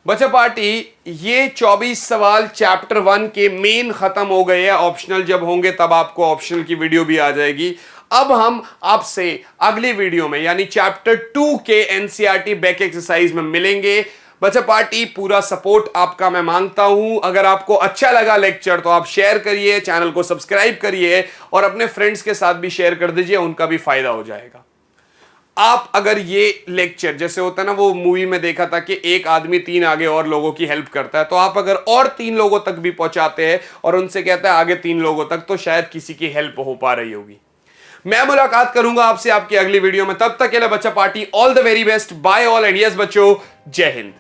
बच्चा पार्टी, ये 24 सवाल चैप्टर 1 के मेन खत्म हो गए हैं, ऑप्शनल जब होंगे तब आपको ऑप्शनल की वीडियो भी आ जाएगी। अब हम आपसे अगली वीडियो में यानी चैप्टर 2 के एनसीईआरटी बैक एक्सरसाइज में मिलेंगे। बच्चा पार्टी, पूरा सपोर्ट आपका मैं मांगता हूं। अगर आपको अच्छा लगा लेक्चर तो आप शेयर करिए, चैनल को सब्सक्राइब करिए और अपने फ्रेंड्स के साथ भी शेयर कर दीजिए, उनका भी फायदा हो जाएगा। आप अगर ये लेक्चर जैसे होता है ना, वो मूवी में देखा था कि एक आदमी 3 आगे और लोगों की हेल्प करता है, तो आप अगर और 3 लोगों तक भी पहुंचाते हैं और उनसे कहता है आगे 3 लोगों तक, तो शायद किसी की हेल्प हो पा रही होगी। मैं मुलाकात करूंगा आपसे आपकी अगली वीडियो में, तब तक के लिए बच्चा party all the very best, bye all and yes बच्चों, जय हिंद।